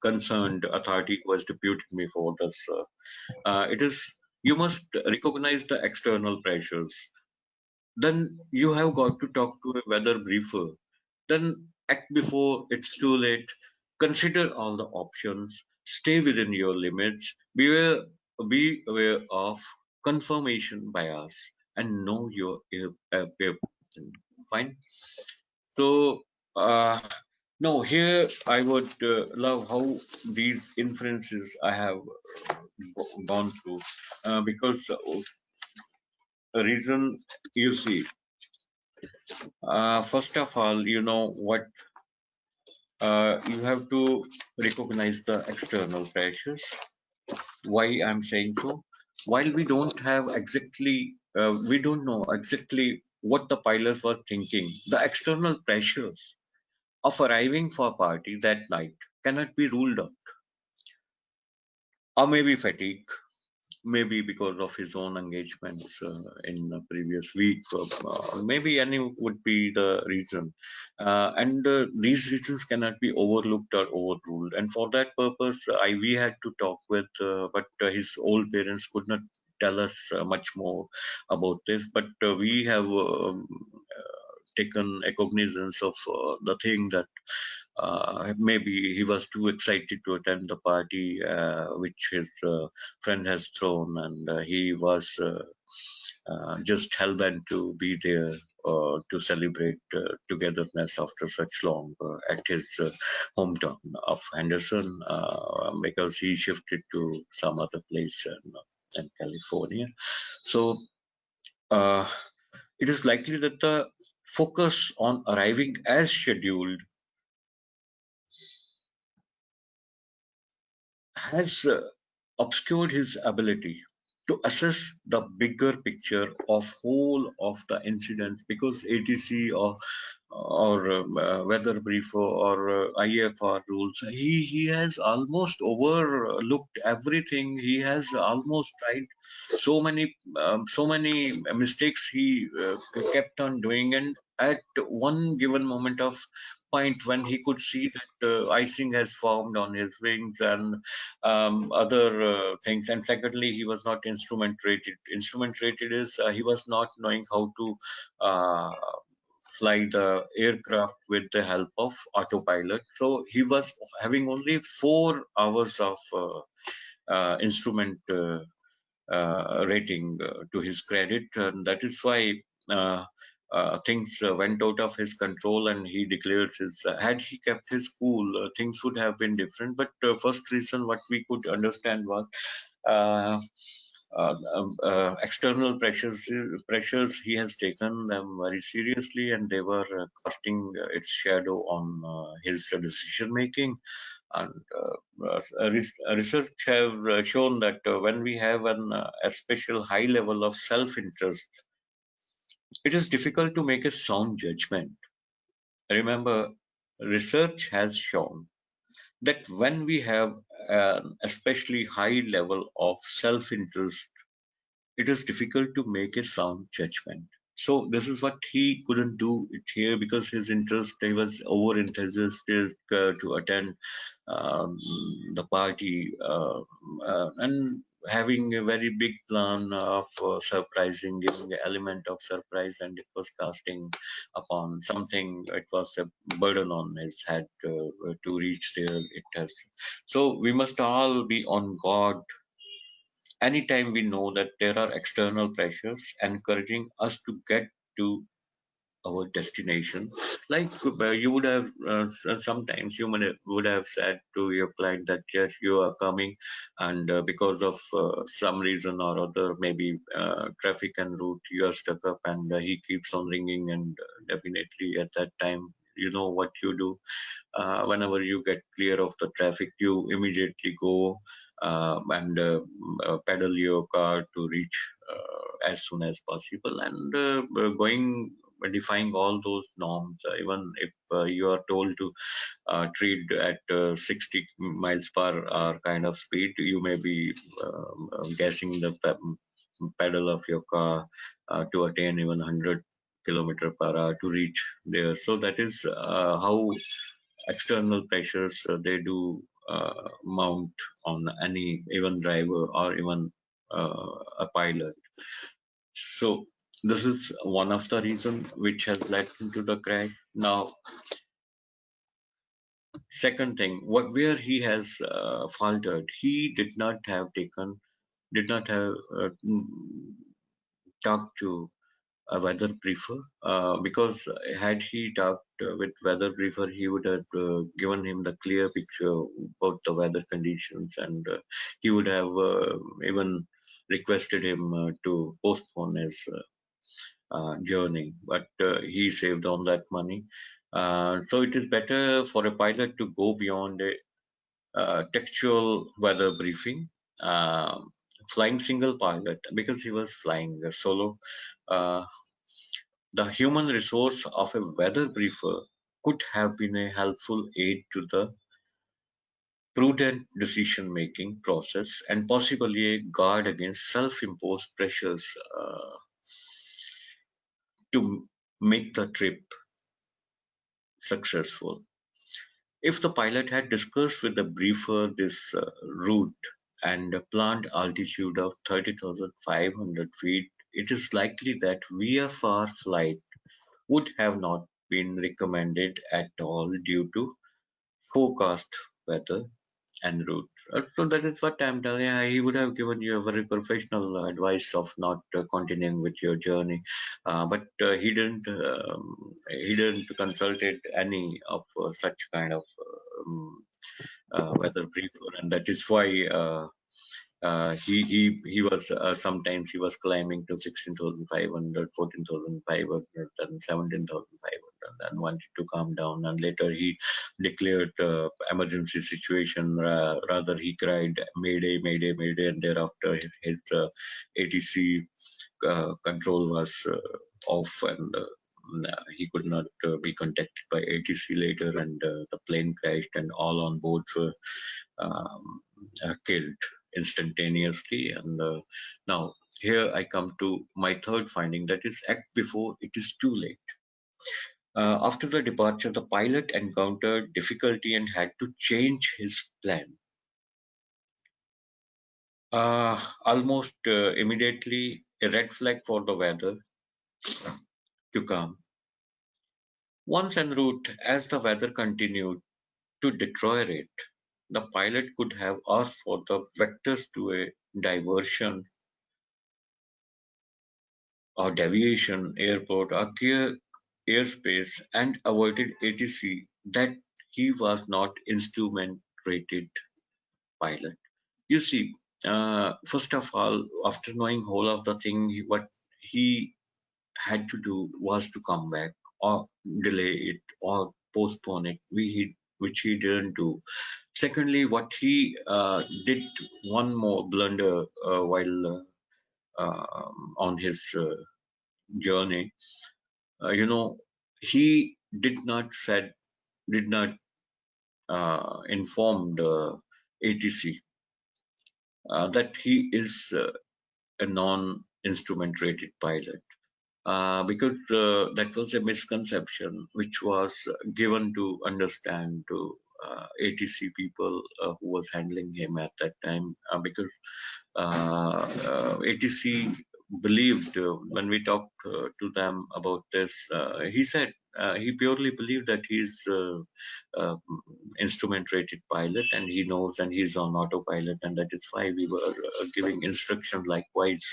concerned authority who has deputed me for this. It is, you must recognize the external pressures. Then you have got to talk to a weather briefer. Then act before it's too late. Consider all the options. Stay within your limits. Be aware of confirmation bias and know your fine. So no, here I would love how these inferences I have gone through because the reason, you see, first of all, you know what, you have to recognize the external pressures. Why I'm saying so? While we don't have exactly, we don't know exactly what the pilots were thinking, the external pressures of arriving for a party that night cannot be ruled out. Or maybe fatigue, maybe because of his own engagements in the previous week, maybe any would be the reason. And these reasons cannot be overlooked or overruled. And for that purpose, we had to talk with, but his old parents could not tell us much more about this. But we have taken a cognizance of the thing that maybe he was too excited to attend the party which his friend has thrown, and he was just hell-bent to be there to celebrate togetherness after such long at his hometown of Henderson, because he shifted to some other place in California. So it is likely that the focus on arriving as scheduled has obscured his ability to assess the bigger picture of whole of the incident, because ATC or weather briefer or IFR rules, he has almost overlooked everything. He has almost tried so many mistakes he kept on doing, and at one given moment of point when he could see that icing has formed on his wings and other things, and secondly he was not instrument rated is he was not knowing how to uh, fly the aircraft with the help of autopilot. So he was having only 4 hours of instrument rating to his credit, and that is why things went out of his control, and he declared his. Had he kept his cool, things would have been different. But first reason what we could understand was uh, external pressures. He has taken them very seriously, and they were casting its shadow on his decision making. And research have shown that when we have a special high level of self-interest, it is difficult to make a sound judgment. Remember, research has shown that when we have an especially high level of self-interest, it is difficult to make a sound judgment. So this is what he couldn't do it here, because his interest, he was over enthusiastic to attend um, the party, and having a very big plan of surprising, giving an element of surprise, and it was casting upon something. It was a burden on his head to reach there. It has. So we must all be on guard anytime we know that there are external pressures encouraging us to get to our destination. Like you would have sometimes you would have said to your client that yes, you are coming, and because of some reason or other, maybe traffic and route, you are stuck up, and he keeps on ringing, and definitely at that time, you know what you do. Whenever you get clear of the traffic, you immediately go and pedal your car to reach as soon as possible, and going defying all those norms. Even if you are told to treat at 60 miles per hour kind of speed, you may be guessing the pedal of your car to attain even 100 kilometer per hour to reach there. So that is how external pressures they do mount on any even driver or even a pilot. So this is one of the reasons which has led into the crash. Now, second thing, where he has faltered, he did not have talked to a weather briefer, because had he talked with weather briefer, he would have given him the clear picture about the weather conditions, and he would have even requested him to postpone his journey, but he saved on that money. So it is better for a pilot to go beyond a textual weather briefing. Flying single pilot, because he was flying solo, uh, the human resource of a weather briefer could have been a helpful aid to the prudent decision-making process, and possibly a guard against self-imposed pressures to make the trip successful. If the pilot had discussed with the briefer this route and a planned altitude of 30,500 feet, it is likely that VFR flight would have not been recommended at all due to forecast weather and route. So that is what I'm telling you. He would have given you a very professional advice of not continuing with your journey, but he didn't consult any of such kind of weather briefer, and that is why he was sometimes he was climbing to 16,500, 14,500, and 17,500, and wanted to calm down. And later he declared emergency situation. Rather, he cried Mayday, Mayday, Mayday, and thereafter his ATC control was off, and he could not be contacted by ATC later, and the plane crashed, and all on board were killed instantaneously. And now here I come to my third finding, that is, act before it is too late. After the departure, the pilot encountered difficulty and had to change his plan. Almost immediately, a red flag for the weather to come. Once en route, as the weather continued to deteriorate, the pilot could have asked for the vectors to a diversion or deviation, airport, or clear airspace and avoided ATC, that he was not instrument rated pilot. You see, first of all, after knowing whole of the thing, what he had to do was to come back or delay it or postpone it, which he didn't do. Secondly, what he did one more blunder while on his journey. He did not inform the ATC that he is a non-instrument rated pilot. Because that was a misconception which was given to understand to ATC people who was handling him at that time, because ATC believed when we talked to them about this, he said he purely believed that he's uh, instrument rated pilot and he knows and he's on autopilot, and that is why we were giving instruction likewise,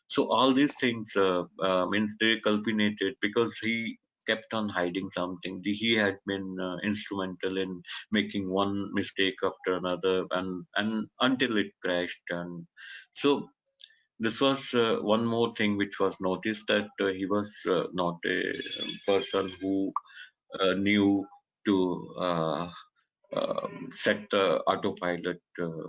So all these things means they culminated because he kept on hiding something. He had been instrumental in making one mistake after another, and until it crashed. And so this was one more thing which was noticed, that he was not a person who knew to set the autopilot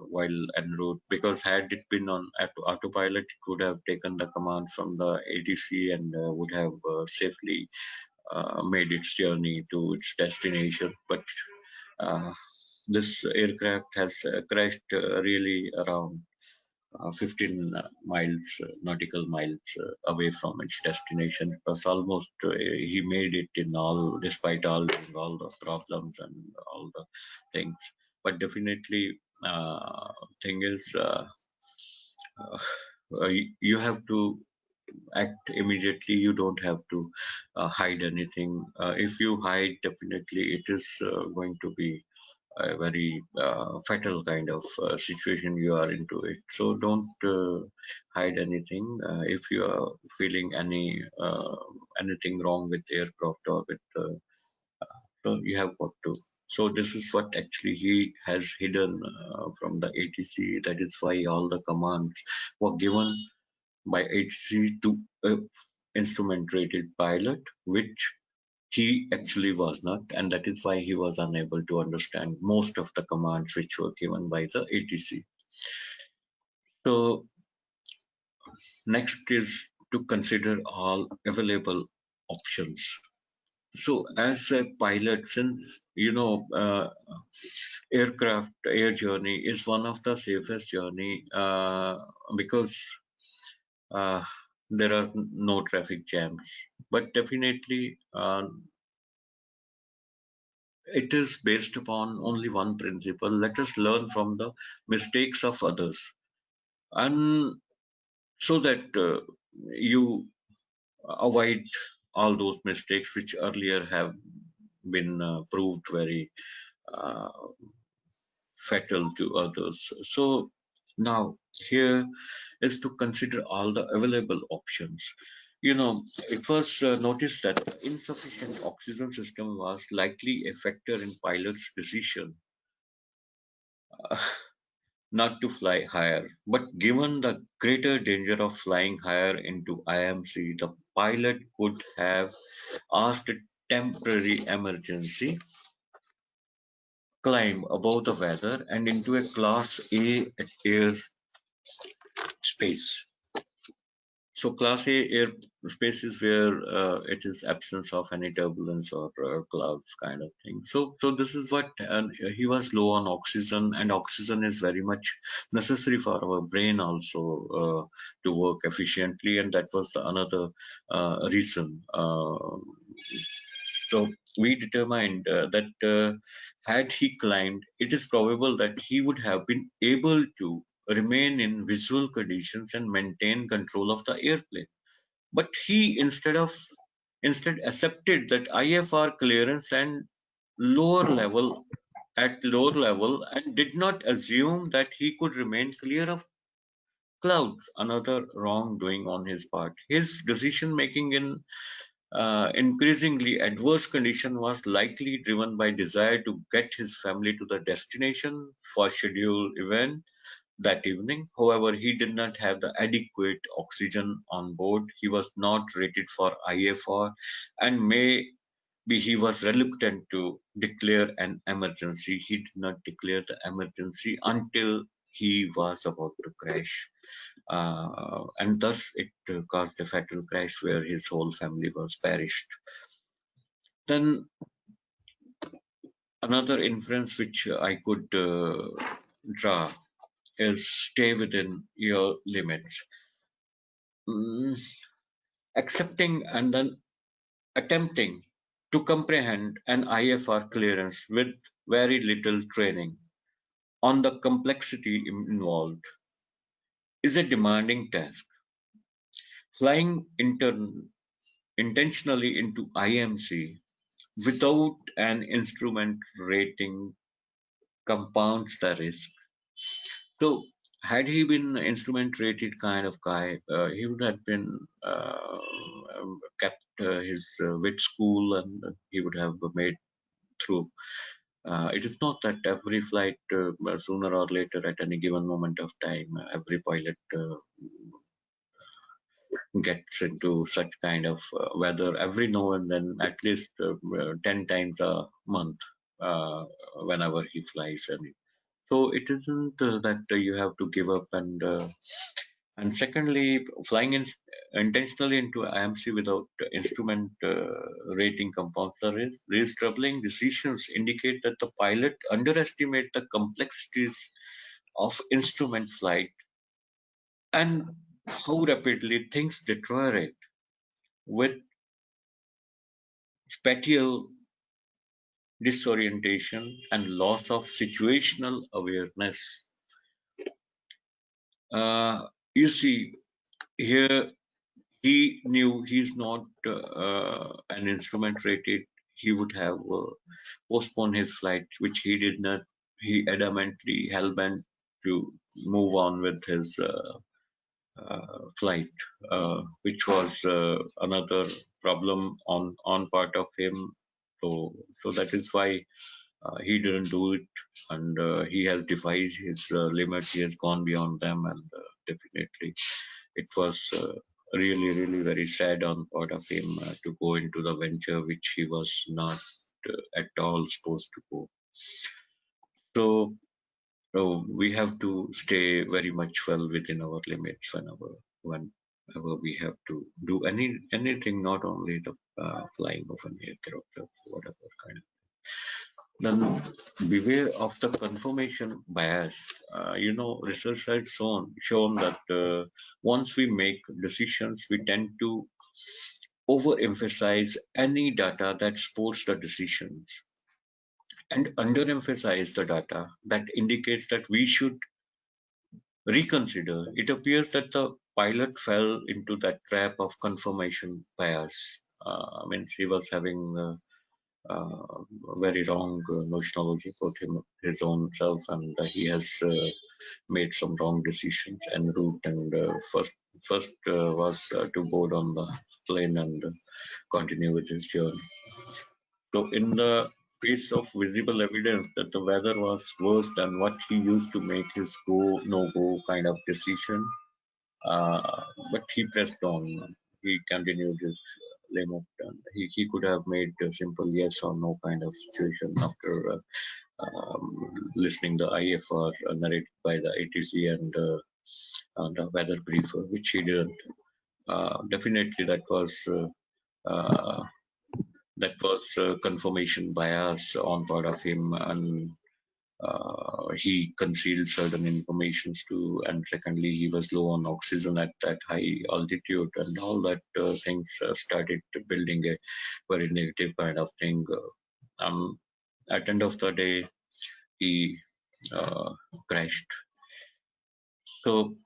while en route, because had it been on autopilot, it would have taken the command from the ATC and would have safely made its journey to its destination. But uh, this aircraft has crashed really around 15 nautical miles away from its destination. It was almost, he made it in all, despite all the problems and all the things. But definitely, thing is, you have to act immediately. You don't have to hide anything. If you hide, definitely it is going to be a very fatal kind of situation you are into it. So don't hide anything. If you are feeling anything wrong with aircraft or with, so you have got to. So this is what actually he has hidden from the ATC. That is why all the commands were given by ATC to a instrument rated pilot, which he actually was not, and that is why he was unable to understand most of the commands which were given by the ATC. So next is to consider all available options. So as a pilot, since air journey is one of the safest journey because there are no traffic jams, but definitely it is based upon only one principle: let us learn from the mistakes of others, and so that you avoid all those mistakes which earlier have been proved very uh, fatal to others. So now here is to consider all the available options. It was noticed that the insufficient oxygen system was likely a factor in pilot's decision not to fly higher. But given the greater danger of flying higher into IMC, the pilot could have asked a temporary emergency climb above the weather and into a Class A at airspace. So Class A airspace is where it is absence of any turbulence or clouds kind of thing. So this is what he was low on oxygen, and oxygen is very much necessary for our brain also to work efficiently, and that was another reason. So we determined that had he climbed, it is probable that he would have been able to remain in visual conditions and maintain control of the airplane. But he instead accepted that IFR clearance and lower level and did not assume that he could remain clear of clouds another wrongdoing on his part. His decision making in increasingly adverse condition was likely driven by desire to get his family to the destination for scheduled event that evening. However, he did not have the adequate oxygen on board. He was not rated for IFR, and maybe he was reluctant to declare an emergency. He did not declare the emergency until he was about to crash. And thus it caused a fatal crash where his whole family was perished. Then another inference which I could draw is stay within your limits. Accepting and then attempting to comprehend an IFR clearance with very little training on the complexity involved is a demanding task. Flying intentionally into IMC without an instrument rating compounds the risk. So, had he been instrument rated kind of guy, he would have been kept his wit school, and he would have made through. It is not that every flight, sooner or later, at any given moment of time, every pilot gets into such kind of weather every now and then, at least 10 times a month, whenever he flies. So it isn't that you have to give up. And secondly, flying intentionally into IMC without instrument rating compounds the risk. These troubling decisions indicate that the pilot underestimate the complexities of instrument flight and how rapidly things deteriorate with spatial disorientation and loss of situational awareness. You see, here he knew he's not an instrument rated. He would have postponed his flight, which he did not. He adamantly hell-bent to move on with his flight, which was another problem on part of him. So that is why he didn't do it, and he has defied his limits. He has gone beyond them, and definitely it was really, really very sad on part of him to go into the venture which he was not at all supposed to go. So we have to stay very much well within our limits whenever we have to do anything, not only the flying of an aircraft or whatever kind of. Then beware of the confirmation bias. Research has shown that once we make decisions, we tend to overemphasize any data that supports the decisions and underemphasize the data that indicates that we should reconsider. It appears that the pilot fell into that trap of confirmation bias. Means he was having very wrong notionology about his own self, and he has made some wrong decisions en route. And first was to board on the plane and continue with his journey. So, in the face of visible evidence that the weather was worse than what he used to make his go no go kind of decision, but he pressed on. He continued his limit. And he could have made a simple yes or no kind of situation after listening the IFR narrated by the ATC and the weather briefer, which he didn't. Definitely, that was confirmation bias on part of him, and he concealed certain informations too. And secondly, he was low on oxygen at that high altitude, and all that things started building a very negative kind of thing. At the end of the day, he crashed. So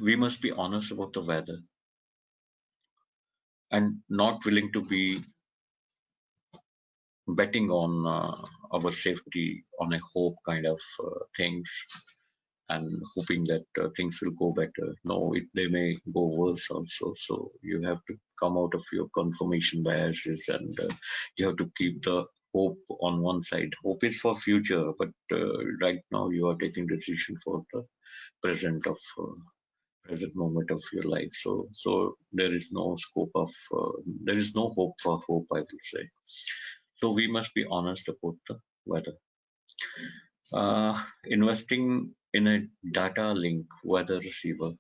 we must be honest about the weather and not willing to be betting on our safety on a hope kind of things. and hoping that things will go better. No, they may go worse also. So you have to come out of your confirmation biases, and you have to keep the hope on one side. Hope is for future, but right now you are taking decision for the present of present moment of your life. So there is no scope of there is no hope for hope, I would say. So we must be honest about the weather. Investing in a data link weather receiver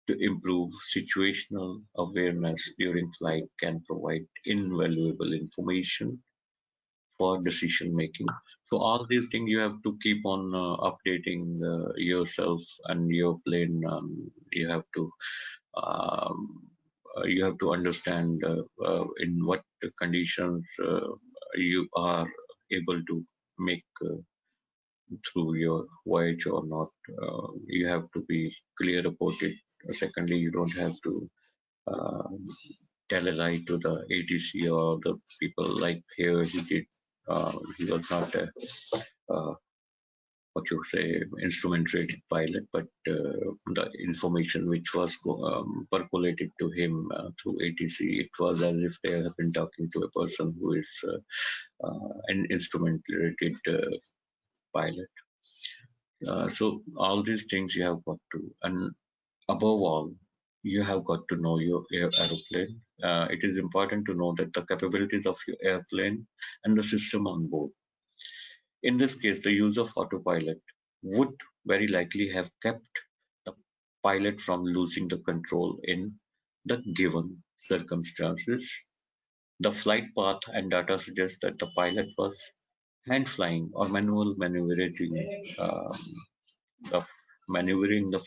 to improve situational awareness during flight can provide invaluable information for decision making. So all these things you have to keep on updating yourself and your plane. Um, you have to understand in what conditions you are able to make through your voyage or not. You have to be clear about it. Secondly, you don't have to uh, tell a lie to the ATC or the people like here he did. He was not a what you say instrument rated pilot, but the information which was percolated to him through ATC, it was as if they have been talking to a person who is an instrument rated pilot. So all these things you have got to, and above all, you have got to know your aeroplane. It is important to know that the capabilities of your airplane and the system on board. In this case, the use of autopilot would very likely have kept the pilot from losing the control in the given circumstances. The flight path and data suggest that the pilot was hand flying or the maneuvering the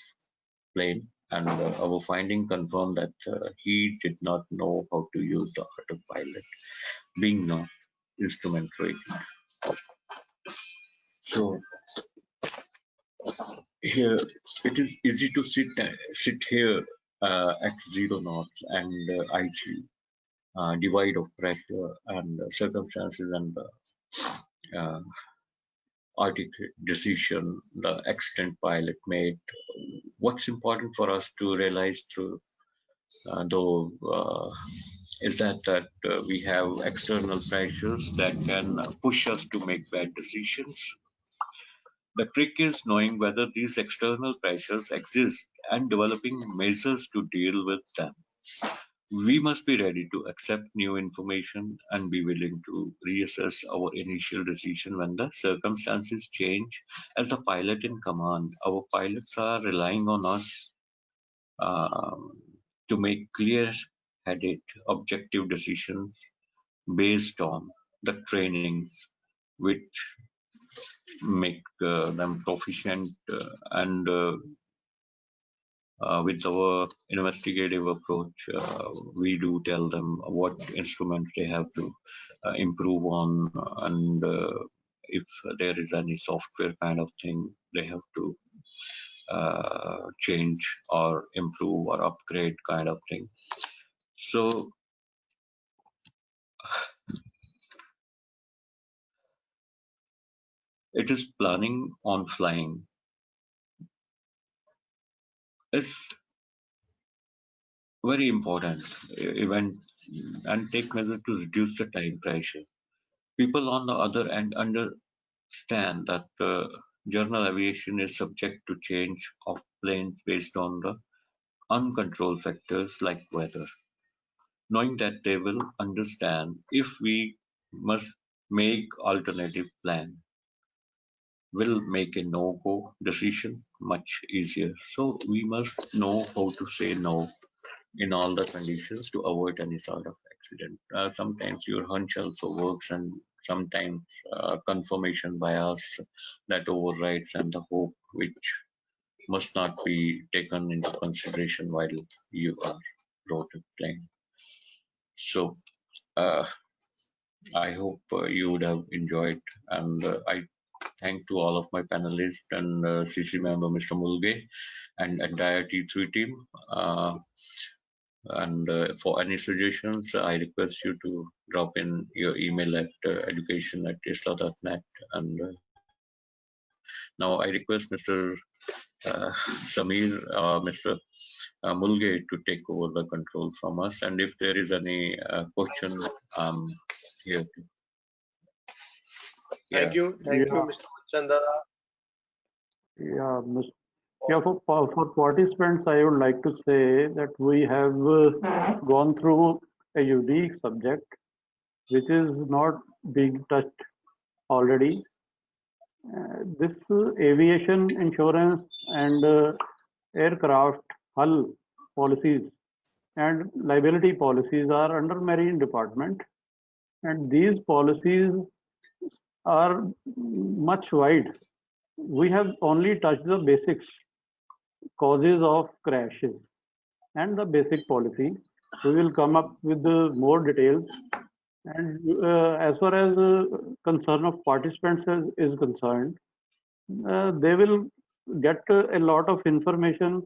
plane, and our finding confirmed that he did not know how to use the autopilot, being not instrument rated. So here it is easy to sit here at 0 knots and IG divide of pressure and circumstances and uh, articulate decision the extent pilot made. What's important for us to realize through though is that we have external pressures that can push us to make bad decisions. The trick is knowing whether these external pressures exist and developing measures to deal with them. We must be ready to accept new information and be willing to reassess our initial decision when the circumstances change. As the pilot in command, our pilots are relying on us to make clear-headed, objective decisions based on the trainings which make them proficient and with our investigative approach, we do tell them what instruments they have to improve on, and if there is any software kind of thing, they have to change or improve or upgrade kind of thing. So it is planning on flying. It's very important event and take measures to reduce the time pressure. People on the other end understand that general aviation is subject to change of planes based on the uncontrolled factors like weather. Knowing that they will understand if we must make alternative plan will make a no-go decision much easier. So we must know how to say no in all the conditions to avoid any sort of accident. Sometimes your hunch also works, and sometimes confirmation bias that overrides and the hope which must not be taken into consideration while you are road playing. So uh, I hope you would have enjoyed, and I thank to all of my panelists and CC member Mr. Mulge and entire T3 team. And for any suggestions, I request you to drop in your email at education@isla.net, and Now I request Mr. Samir, Mr. Mulge to take over the control from us, and if there is any question, here. Thank you, Mr. Manchanda. For participants, I would like to say that we have gone through a unique subject which is not being touched already. This aviation insurance and aircraft hull policies and liability policies are under Marine Department, and these policies are much wide. We have only touched the basics, causes of crashes and the basic policy. We will come up with more details. And as far as concern of participants is concerned, they will get a lot of information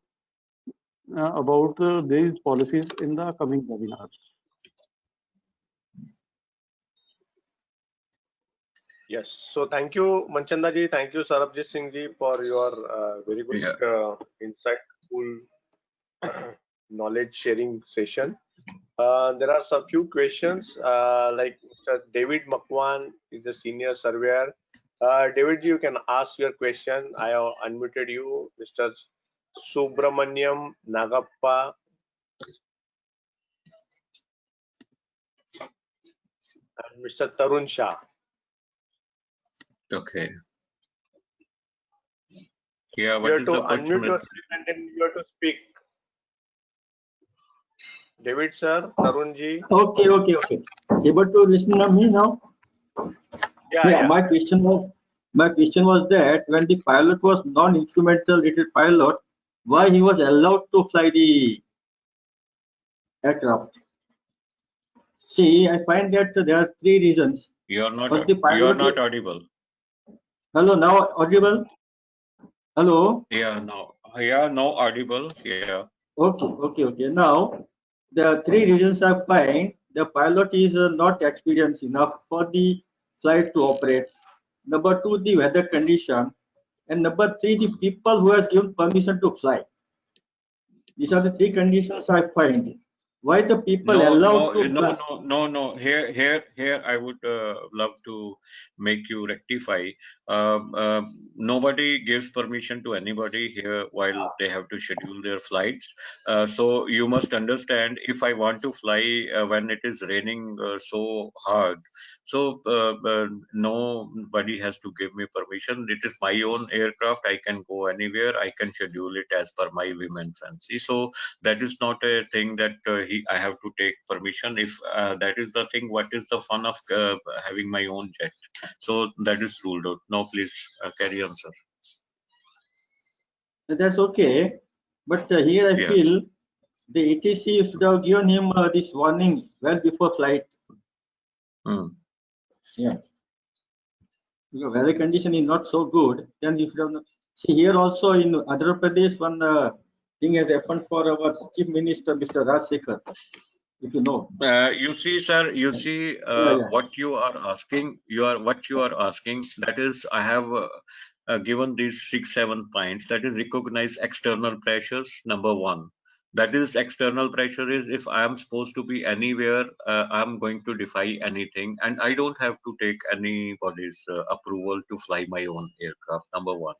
about these policies in the coming webinars. Yes. So thank you, Manchanda ji. Thank you, Sarabjit Singh ji, for your very good insightful knowledge sharing session. There are some few questions. Like Mr. David Makwan is a senior surveyor. David ji, you can ask your question. I have unmuted you. Mr. Subramaniam Nagappa. And Mr. Tarun Shah. Okay. Yeah, you have to unmute yourself and then you have to speak. David sir, Tarun ji. Okay. Able to listen to me now? Yeah. My question was that when the pilot was non-instrumental rated pilot, why he was allowed to fly the aircraft? See, I find that there are three reasons. You are not audible. Hello, now audible? Hello? Yeah, now audible. Yeah. Okay. Now, the three reasons I find the pilot is not experienced enough for the flight to operate. Number two, the weather condition. And number three, the people who has given permission to fly. These are the three conditions I find. Why the people allowed to fly? No. Here, I would love to make you rectify. Nobody gives permission to anybody here while they have to schedule their flights. So you must understand, if I want to fly when it is raining so hard, so nobody has to give me permission. It is my own aircraft. I can go anywhere. I can schedule it as per my whim and fancy. So that is not a thing that I have to take permission. If that is the thing, what is the fun of having my own jet? So that is ruled out. Now please carry on, sir. That's okay. But here I feel the ATC should have given him this warning well before flight. Yeah. Because weather condition is not so good, then you should have not. See, here also in Andhra Pradesh, one thing has happened for our Chief Minister, Mr. Rajsekhar, if you know. You see, sir, what you are asking, what you are asking, that is, I have given these 6-7 points. That is, recognize external pressures, number one. That is, external pressure is, if I am supposed to be anywhere, I'm going to defy anything, and I don't have to take anybody's approval to fly my own aircraft, number one.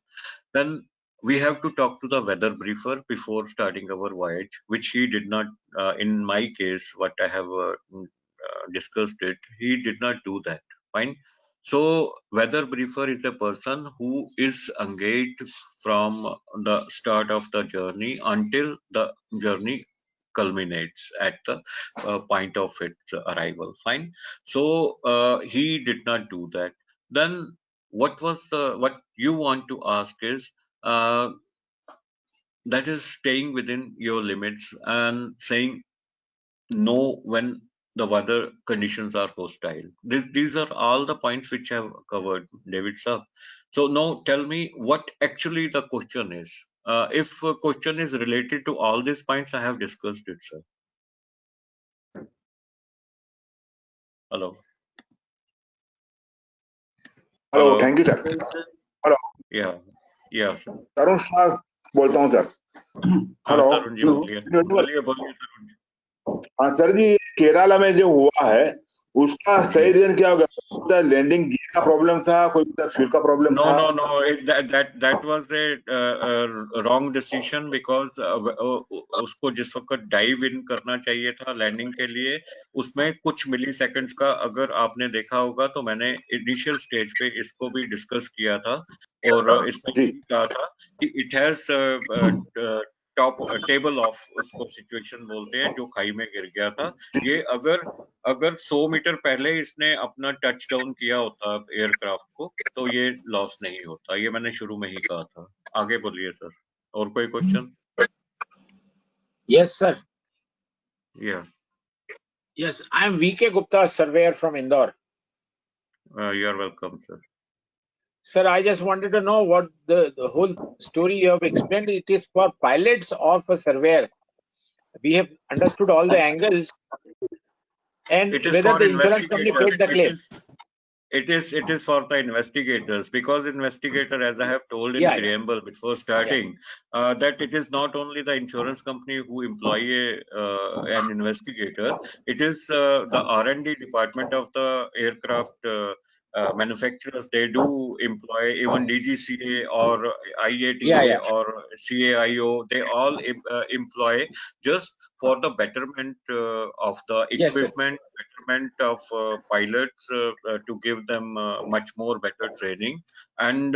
Then we have to talk to the weather briefer before starting our voyage, which he did not, in my case, what I have discussed it, he did not do that. Fine. So weather briefer is a person who is engaged from the start of the journey until the journey culminates at the point of its arrival. Fine. So he did not do that. Then what you want to ask is, that is staying within your limits and saying no when the weather conditions are hostile. These are all the points which I have covered, David sir. So now tell me what actually the question is. If a question is related to all these points, I have discussed it, sir. Hello. Thank you, sir. Hello. Yeah, sir. तरुण शाह बोलता हूँ sir. Hello. Tarun ji बोलिए बोलिए तरुण जी. हाँ sir जी, केरला में जो हुआ है उसका सही रीजन क्या होगा? लैंडिंग गियर का प्रॉब्लम था, कोई फ्यूल का प्रॉब्लम था? No. That was a wrong decision because उसको जिस वक्त डाइव इन करना चाहिए था लैंडिंग के लिए, उसमें कुछ मिली सेकंड्स का, अगर आपने देखा होगा तो मैंने इनिशियल स्टेज पे इसको भी डिस्कस किया था और इसमें कहा था कि it has top table of, उसको सिचुएशन बोलते हैं, जो खाई में गिर गया था. ये अगर 100 मीटर पहले इसने अपना टच डाउन किया होता एयरक्राफ्ट को तो ये लॉस नहीं होता. ये मैंने शुरू में ही कहा था. आगे बोलिए सर. और कोई question? Yes, sir. Yeah. Yes, I am VK Gupta, surveyor from Indore. You are welcome, sir. Sir, I just wanted to know what the whole story you have explained. It is for pilots or for surveyors. We have understood all the angles and whether the insurance company paid the claim. It is for the investigators, because investigator, as I have told in preamble before starting, that it is not only the insurance company who employ an investigator. It is the R&D department of the aircraft manufacturers. They do employ even DGCA or IATA or CAIO. They all employ just for the betterment of the equipment, betterment of pilots, to give them much more better training and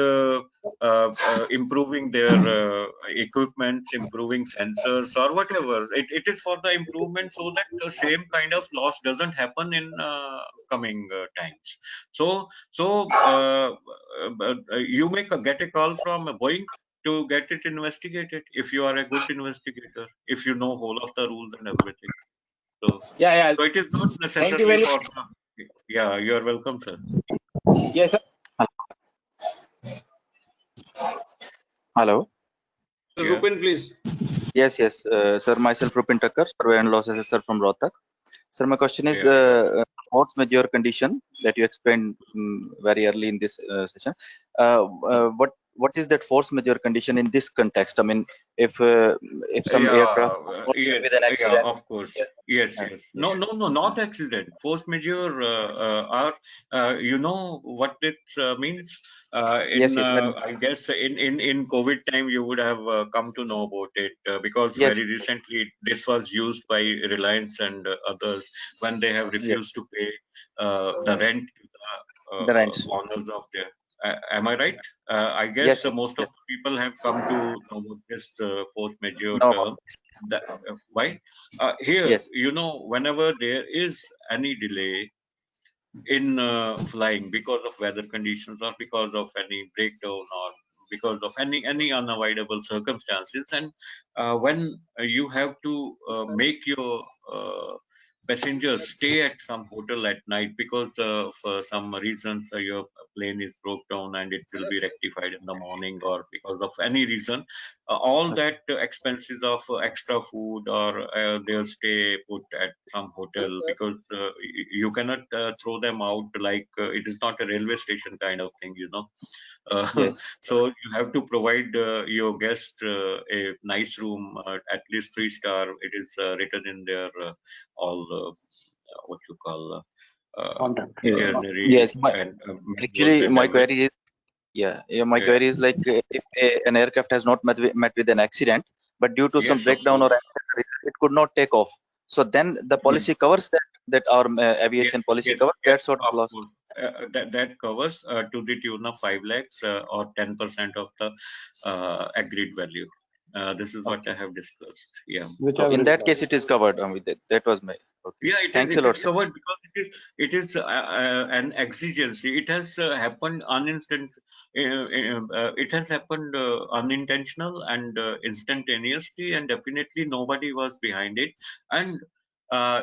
improving their equipment, improving sensors or whatever. It is for the improvement so that the same kind of loss doesn't happen in coming times. So you may get a call from Boeing to get it investigated if you are a good investigator, if you know whole of the rules and everything. So so it is not necessarily for the, you are welcome, sir. Yes, sir. Hello. Rupin, please. Yes, sir. Myself, Rupin Thakkar, survey and loss assessor from Rohtak. Sir, my question is, force majeure condition that you explained very early in this session. What is that force majeure condition in this context? I mean, if some aircraft with an accident, of course, yes. No, not accident. Force majeure are, you know what it means. I guess in COVID time you would have come to know about it because very recently this was used by Reliance and others when they have refused to pay the rent to the owners of their. Am I right? I guess most of the people have come to know about this force majeure term. Why? Here, you know, whenever there is any delay in flying because of weather conditions or because of any breakdown or because of any unavoidable circumstances, and when you have to make your passengers stay at some hotel at night because for some reasons your plane is broke down and it will be rectified in the morning, or because of any reason, all that expenses of extra food or their stay put at some hotel, because you cannot throw them out like it is not a railway station kind of thing, you know. So you have to provide your guest a nice room, at least 3-star. It is written in their all what you call itinerary. Actually, my query is my query is like if an aircraft has not met with an accident, but due to some breakdown or it could not take off. So then the policy covers that our aviation policy covers that sort of loss. That covers to the tune of 5 lakhs or 10% of the agreed value. This is what I have discussed. Yeah. In that case, it is covered. That was my. Yeah, it is covered because it is an exigency. It has happened it has happened unintentional and instantaneously, and definitely nobody was behind it. And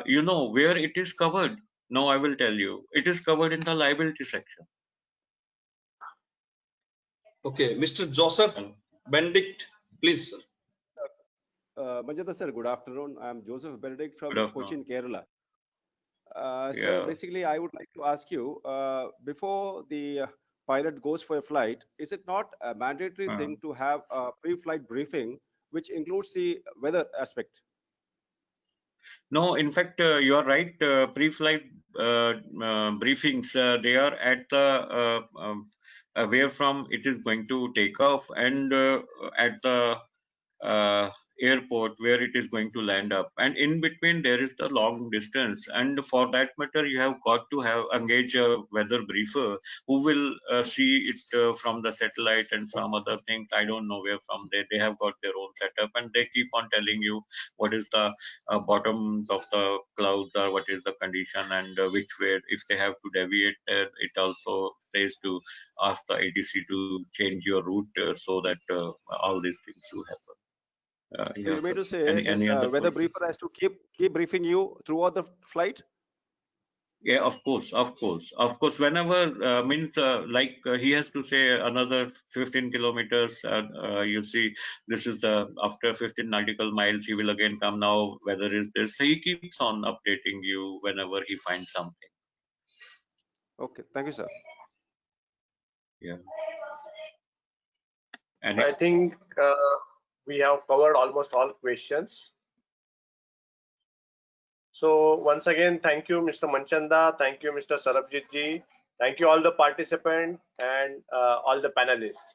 you know where it is covered. No, I will tell you. It is covered in the liability section. Okay, Mr. Joseph Benedict, please, sir. Manchanda sir, good afternoon. I am Joseph Benedict from Cochin, Kerala. So basically, I would like to ask you, before the pilot goes for a flight, is it not a mandatory thing to have a pre-flight briefing, which includes the weather aspect? No, in fact, you are right. Pre-flight briefings, they are at the where from it is going to take off, and at the uh, airport where it is going to land up, and in between there is the long distance, and for that matter you have got to have engage a weather briefer who will see it from the satellite and from other things. I don't know where from they have got their own setup, and they keep on telling you what is the bottom of the clouds or what is the condition, and which way if they have to deviate. It also says to ask the ATC to change your route so that all these things will happen. So you mean to say this any other weather question? briefer has to keep briefing you throughout the flight? Yeah, of course. Whenever means like he has to say another 15 kilometers. You see, this is the after 15 nautical miles. He will again come now. Weather is this. So he keeps on updating you whenever he finds something. Okay, thank you, sir. Yeah. I think we have covered almost all questions. So once again, thank you, Mr. Manchanda. Thank you, Mr. Sarabjit ji. Thank you all the participants and all the panelists.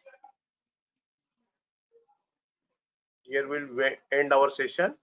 Here we'll end our session.